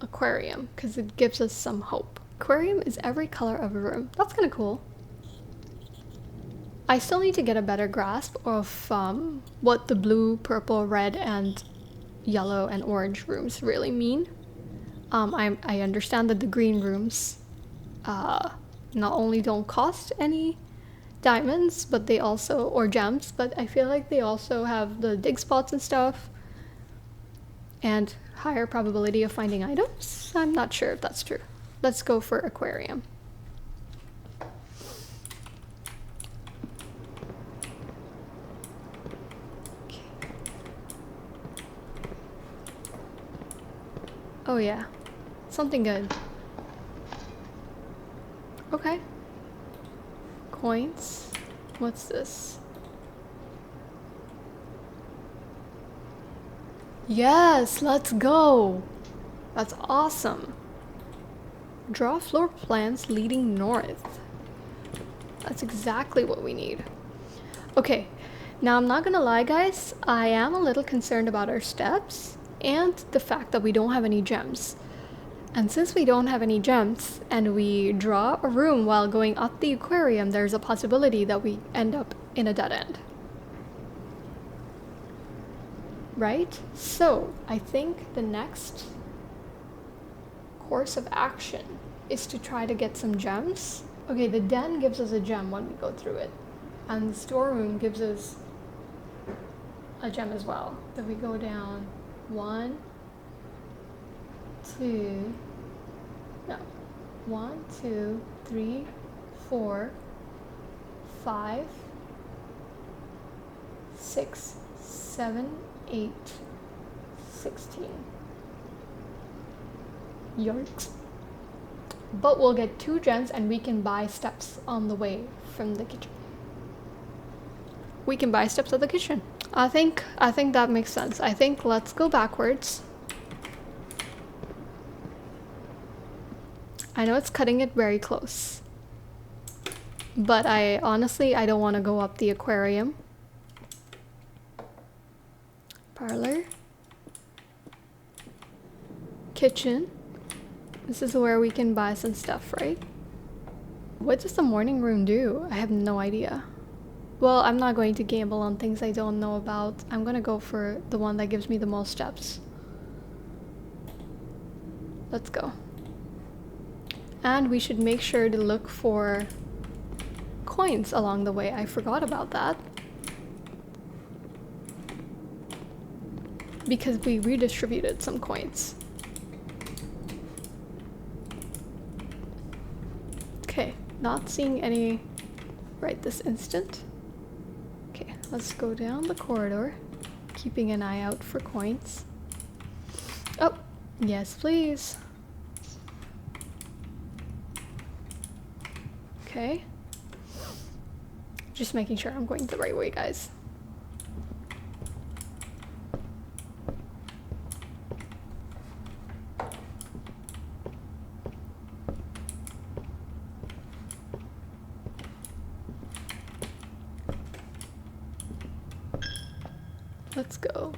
Aquarium, because it gives us some hope. Aquarium is every color of a room. That's kind of cool. I still need to get a better grasp of what the blue, purple, red, and yellow and orange rooms really mean. I understand that the green rooms not only don't cost any diamonds, but they also, or gems, but I feel like they also have the dig spots and stuff, and higher probability of finding items. I'm not sure if that's true. Let's go for aquarium. Oh yeah, something good. Okay. Coins. What's this? Yes, let's go. That's awesome. Draw floor plans leading north. That's exactly what we need. Okay, now I'm not gonna lie guys, I am a little concerned about our steps and the fact that we don't have any gems. And since we don't have any gems and we draw a room while going up the aquarium, there's a possibility that we end up in a dead end. Right? So I think the next course of action is to try to get some gems. Okay, the den gives us a gem when we go through it. And the storeroom gives us a gem as well. Then we go down 1, 2, 3, 4, 5, 6, 7, 8, 16. Yikes. But we'll get 2 gems and we can buy steps on the way from the kitchen. we can buy steps at the kitchen. I think that makes sense. I think let's go backwards. I know it's cutting it very close, but honestly I don't want to go up the aquarium. Parlor. Kitchen. This is where we can buy some stuff, right? What does the morning room do? I have no idea. Well, I'm not going to gamble on things I don't know about. I'm gonna go for the one that gives me the most steps. Let's go. And we should make sure to look for coins along the way. I forgot about that. Because we redistributed some coins. Okay, not seeing any right this instant. Okay, let's go down the corridor, keeping an eye out for coins. Oh, yes please. Okay. Just making sure I'm going the right way, guys. Let's go.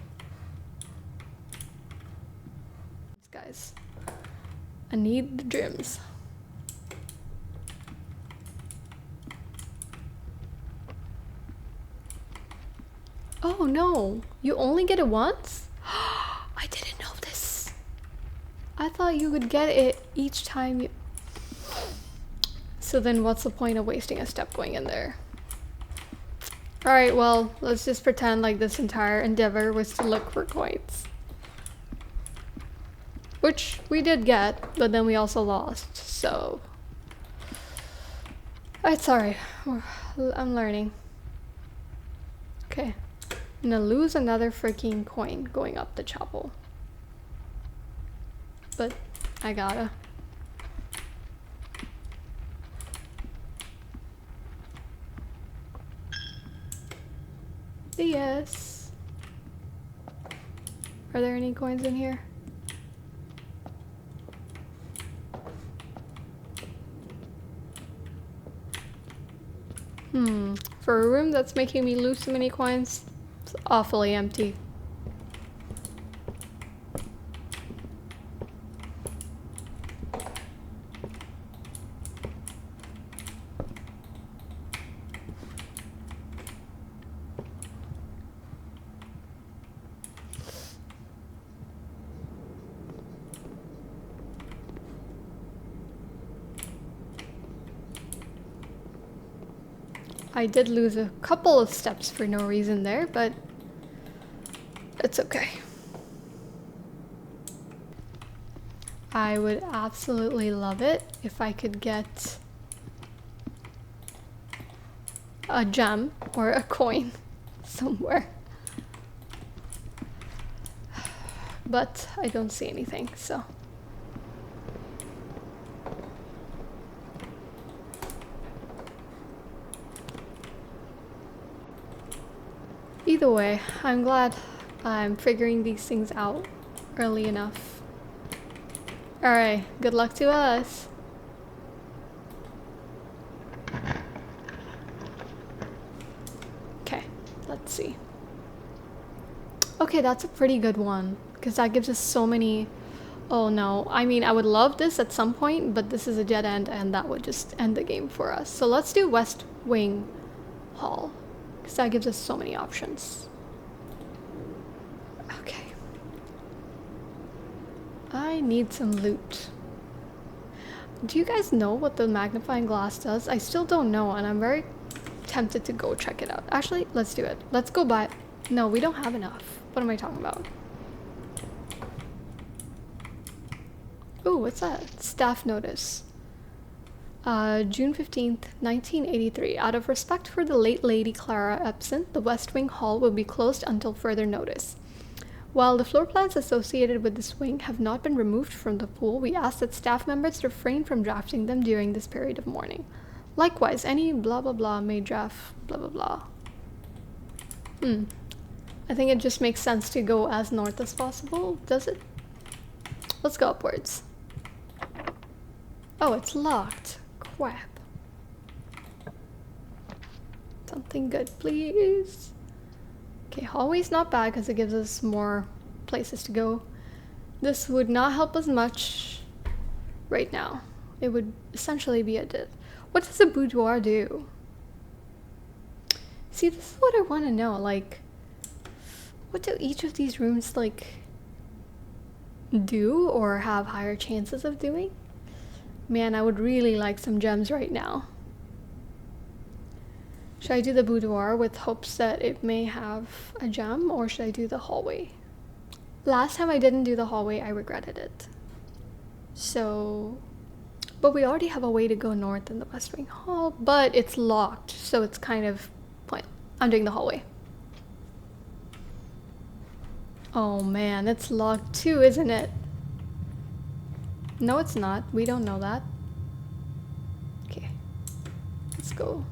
Guys, I need the gems. Oh no, you only get it once? I didn't know this. I thought you would get it each time you... So then what's the point of wasting a step going in there? Alright, well, let's just pretend like this entire endeavor was to look for coins. Which we did get, but then we also lost, so... It's alright. I'm learning. Okay. I'm gonna lose another freaking coin going up the chapel. But I gotta. Yes. Are there any coins in here? For a room that's making me lose so many coins, it's awfully empty. I did lose a couple of steps for no reason there, but it's okay. I would absolutely love it if I could get a gem or a coin somewhere. But I don't see anything, so. Either way, I'm glad I'm figuring these things out early enough. Alright, good luck to us. Okay, let's see. Okay, that's a pretty good one, because that gives us so many... Oh no, I mean, I would love this at some point, but this is a dead end, and that would just end the game for us. So let's do West Wing Hall, because that gives us so many options. Okay. I need some loot. Do you guys know what the magnifying glass does? I still don't know, and I'm very tempted to go check it out. Actually, let's do it. Let's go buy... No, we don't have enough. What am I talking about? Ooh, what's that? Staff notice. June 15th, 1983. Out of respect for the late Lady Clara absent, the West Wing Hall will be closed until further notice. While the floor plans associated with this wing have not been removed from the pool, we ask that staff members refrain from drafting them during this period of mourning. Likewise, any blah blah blah may draft blah blah blah. I think it just makes sense to go as north as possible, does it? Let's go upwards. Oh, it's locked. Crap. Something good, please. Okay, hallway's not bad because it gives us more places to go. This would not help us much right now. It would essentially be a dip. What does a boudoir do? See, this is what I want to know. Like, what do each of these rooms, like, do or have higher chances of doing? Man, I would really like some gems right now. Should I do the boudoir with hopes that it may have a gem, or should I do the hallway? Last time I didn't do the hallway, I regretted it. So, but we already have a way to go north in the West Wing Hall, but it's locked, so it's kind of point. I'm doing the hallway. Oh man, it's locked too, isn't it? No, it's not. We don't know that. Okay, let's go.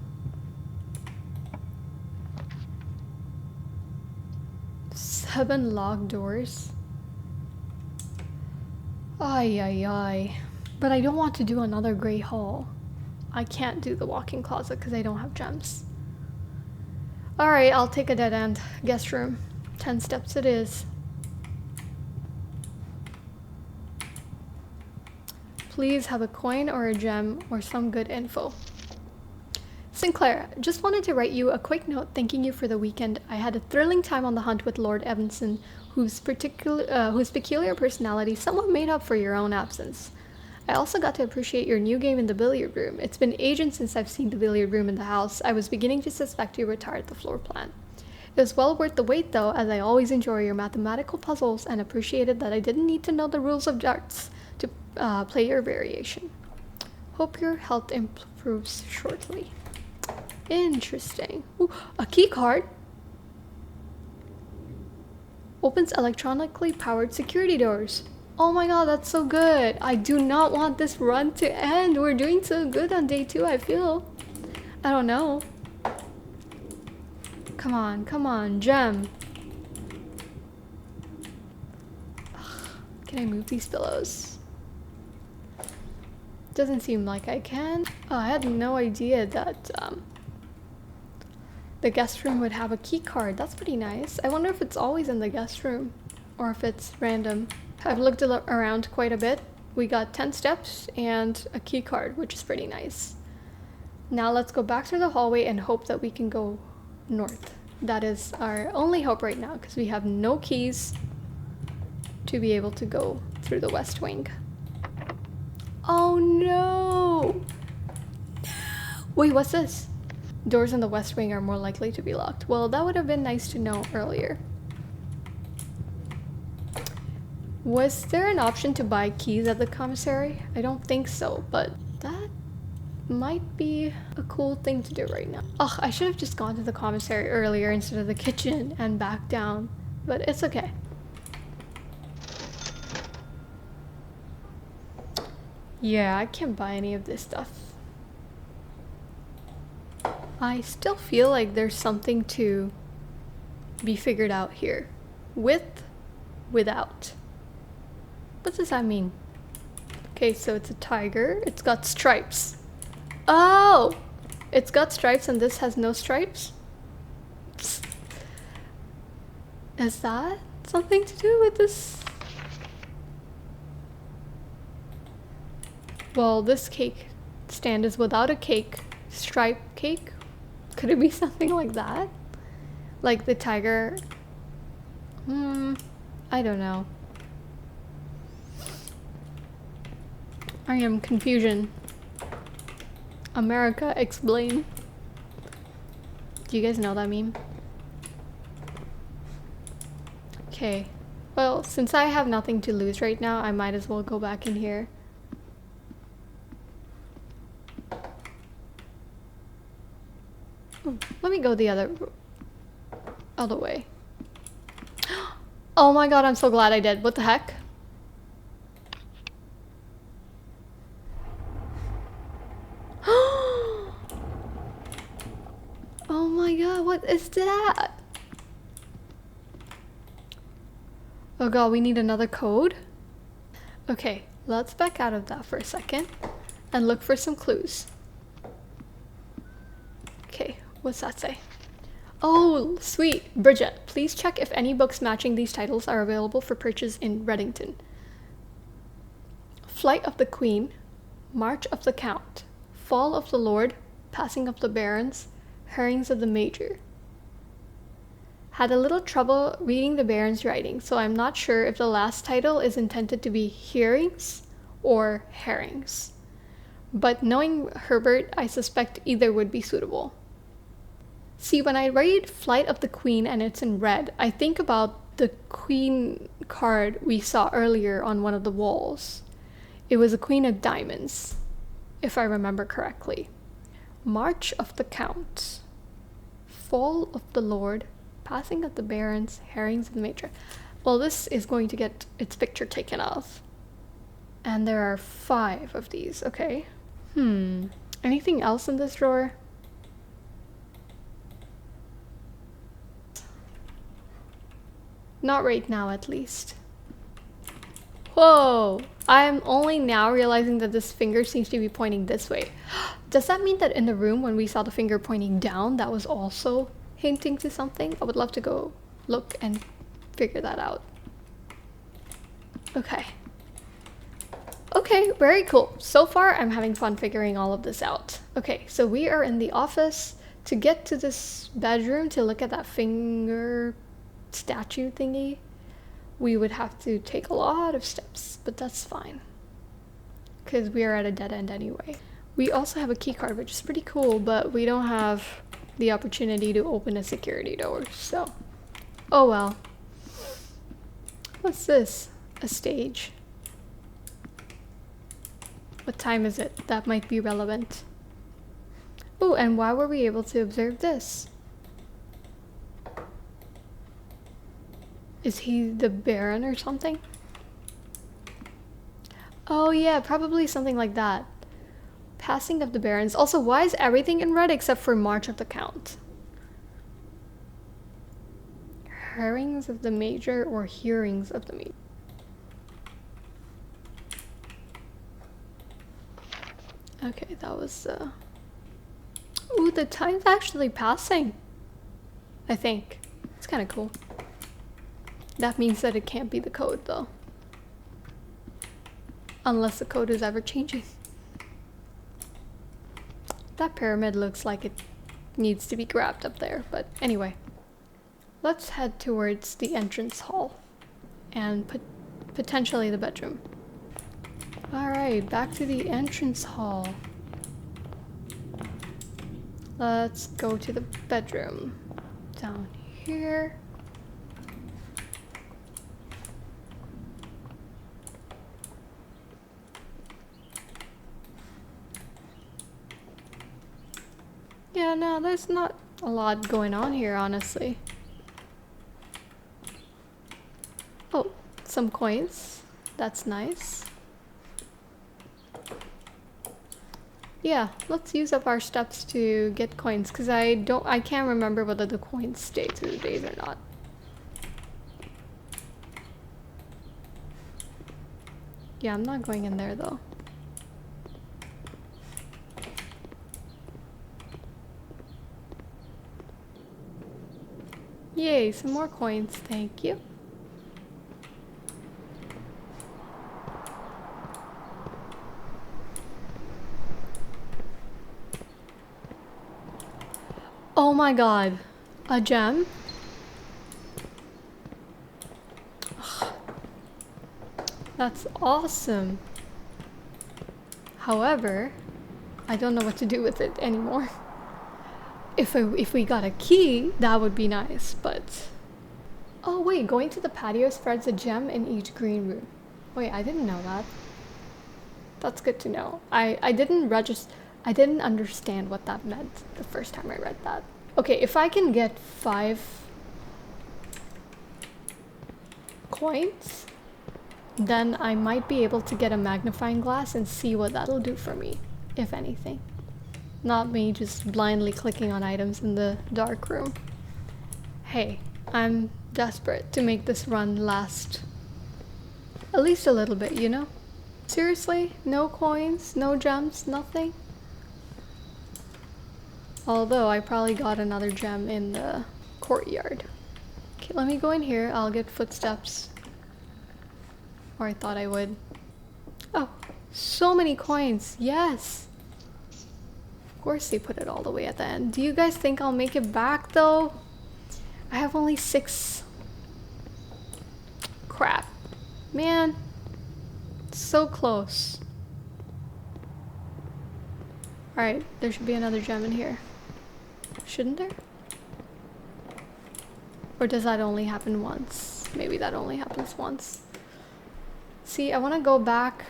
Seven locked doors. Ay, ay, ay. But I don't want to do another gray hall. I can't do the walk-in closet because I don't have gems. Alright, I'll take a dead end. Guest room. 10 steps it is. Please have a coin or a gem or some good info. Sinclair, just wanted to write you a quick note thanking you for the weekend. I had a thrilling time on the hunt with Lord Evanson, whose peculiar personality somewhat made up for your own absence. I also got to appreciate your new game in the billiard room. It's been ages since I've seen the billiard room in the house. I was beginning to suspect you retired the floor plan. It was well worth the wait though, as I always enjoy your mathematical puzzles and appreciated that I didn't need to know the rules of darts to play your variation. Hope your health improves shortly. Interesting. Ooh, a key card. Opens electronically powered security doors. Oh my god, that's so good. I do not want this run to end. We're doing so good on day 2, I feel. I don't know. Come on, gem. Ugh, can I move these pillows? Doesn't seem like I can. Oh, I had no idea that the guest room would have a key card. That's pretty nice. I wonder if it's always in the guest room or if it's random. I've looked around quite a bit. We got 10 steps and a key card, which is pretty nice. Now let's go back through the hallway and hope that we can go north. That is our only hope right now because we have no keys to be able to go through the West Wing. Oh no! Wait, what's this? Doors in the West Wing are more likely to be locked. Well, that would have been nice to know earlier. Was there an option to buy keys at the commissary? I don't think so, but that might be a cool thing to do right now. Ugh, I should have just gone to the commissary earlier instead of the kitchen and back down, but it's okay. Yeah, I can't buy any of this stuff. I still feel like there's something to be figured out here. With, without. What does that mean? Okay, so it's a tiger. It's got stripes. Oh! It's got stripes and this has no stripes? Is that something to do with this? Well, this cake stand is without a cake. Stripe cake? Could it be something like that? Like the tiger? I don't know. I am confusion. America, explain. Do you guys know that meme? Okay. Well, since I have nothing to lose right now, I might as well go back in here. Let me go the other way. Oh my god, I'm so glad I did. What the heck? Oh my god, what is that? Oh god, we need another code? Okay, let's back out of that for a second and look for some clues. Okay, what's that say? Oh, sweet. Bridget, please check if any books matching these titles are available for purchase in Reddington. Flight of the Queen, March of the Count, Fall of the Lord, Passing of the Barons, Herrings of the Major. Had a little trouble reading the Baron's writing, so I'm not sure if the last title is intended to be hearings or herrings. But knowing Herbert, I suspect either would be suitable. See, when I read Flight of the Queen and it's in red, I think about the Queen card we saw earlier on one of the walls. It was a Queen of Diamonds, if I remember correctly. March of the Count, Fall of the Lord, Passing of the Barons, Herrings of the Major. Well, this is going to get its picture taken off. And there are 5 of these, okay. Anything else in this drawer? Not right now, at least. Whoa! I am only now realizing that this finger seems to be pointing this way. Does that mean that in the room when we saw the finger pointing down, that was also hinting to something? I would love to go look and figure that out. Okay. Okay, very cool. So far, I'm having fun figuring all of this out. Okay, so we are in the office. To get to this bedroom to look at that finger statue thingy, we would have to take a lot of steps, but that's fine because we are at a dead end anyway. We also have a key card, which is pretty cool, but we don't have the opportunity to open a security door, so oh well. What's this? A stage. What time is it? That might be relevant. Oh, and why were we able to observe this? Is he the Baron or something? Oh yeah, probably something like that. Passing of the Barons. Also, why is everything in red except for March of the Count? Herrings of the Major or Hearings of the Major? Okay, that was Ooh, the time's actually passing. I think. It's kind of cool. That means that it can't be the code, though. Unless the code is ever changing. That pyramid looks like it needs to be grabbed up there, but anyway. Let's head towards the entrance hall and potentially the bedroom. Alright, back to the entrance hall. Let's go to the bedroom. Down here. Yeah, no, there's not a lot going on here, honestly. Oh, some coins. That's nice. Yeah, let's use up our steps to get coins, because I can't remember whether the coins stay through the days or not. Yeah, I'm not going in there though. Yay, some more coins, thank you. Oh my god, a gem? Ugh. That's awesome. However, I don't know what to do with it anymore. If we got a key, that would be nice, but... Oh wait, going to the patio spreads a gem in each green room. Wait, I didn't know that. That's good to know. I didn't understand what that meant the first time I read that. Okay, if I can get 5 coins, then I might be able to get a magnifying glass and see what that'll do for me, if anything. Not me just blindly clicking on items in the dark room. Hey, I'm desperate to make this run last At least a little bit, you know? Seriously? No coins? No gems? Nothing? Although I probably got another gem in the courtyard. Okay, let me go in here. I'll get footsteps. Or I thought I would. Oh, so many coins. Yes. Of course they put it all the way at the end. Do you guys think I'll make it back though? I have only 6. Crap. Man. So close. Alright, there should be another gem in here. Shouldn't there? Or does that only happen once? Maybe that only happens once. See, I want to go back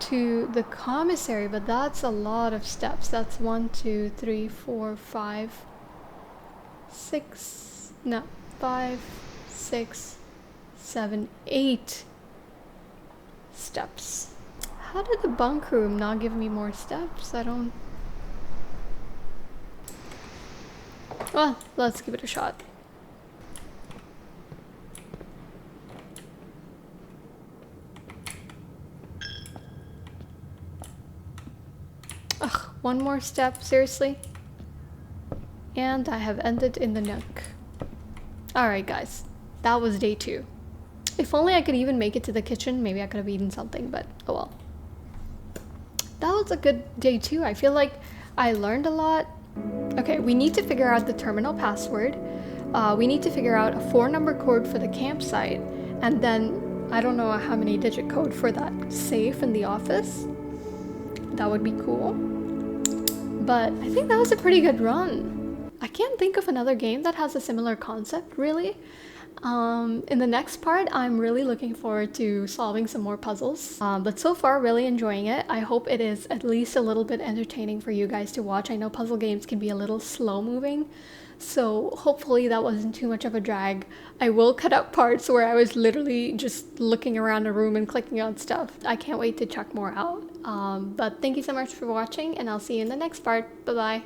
to the commissary, but that's a lot of steps. That's 1, 2, 3, 4, 5, 6, no, 5, 6, 7, 8 steps. How did the bunk room not give me more steps? I don't... Well, let's give it a shot. Ugh, one more step, seriously? And I have ended in the nook. Alright guys, that was day 2. If only I could even make it to the kitchen, maybe I could have eaten something, but oh well. That was a good day 2. I feel like I learned a lot. Okay, we need to figure out the terminal password. We need to figure out a 4-number code for the campsite, and then I don't know how many digit code for that safe in the office. That would be cool. But I think that was a pretty good run. I can't think of another game that has a similar concept, really. In the next part, I'm really looking forward to solving some more puzzles. But so far, really enjoying it. I hope it is at least a little bit entertaining for you guys to watch. I know puzzle games can be a little slow moving, so hopefully that wasn't too much of a drag. I will cut out parts where I was literally just looking around a room and clicking on stuff. I can't wait to check more out. But thank you so much for watching, and I'll see you in the next part. Bye bye.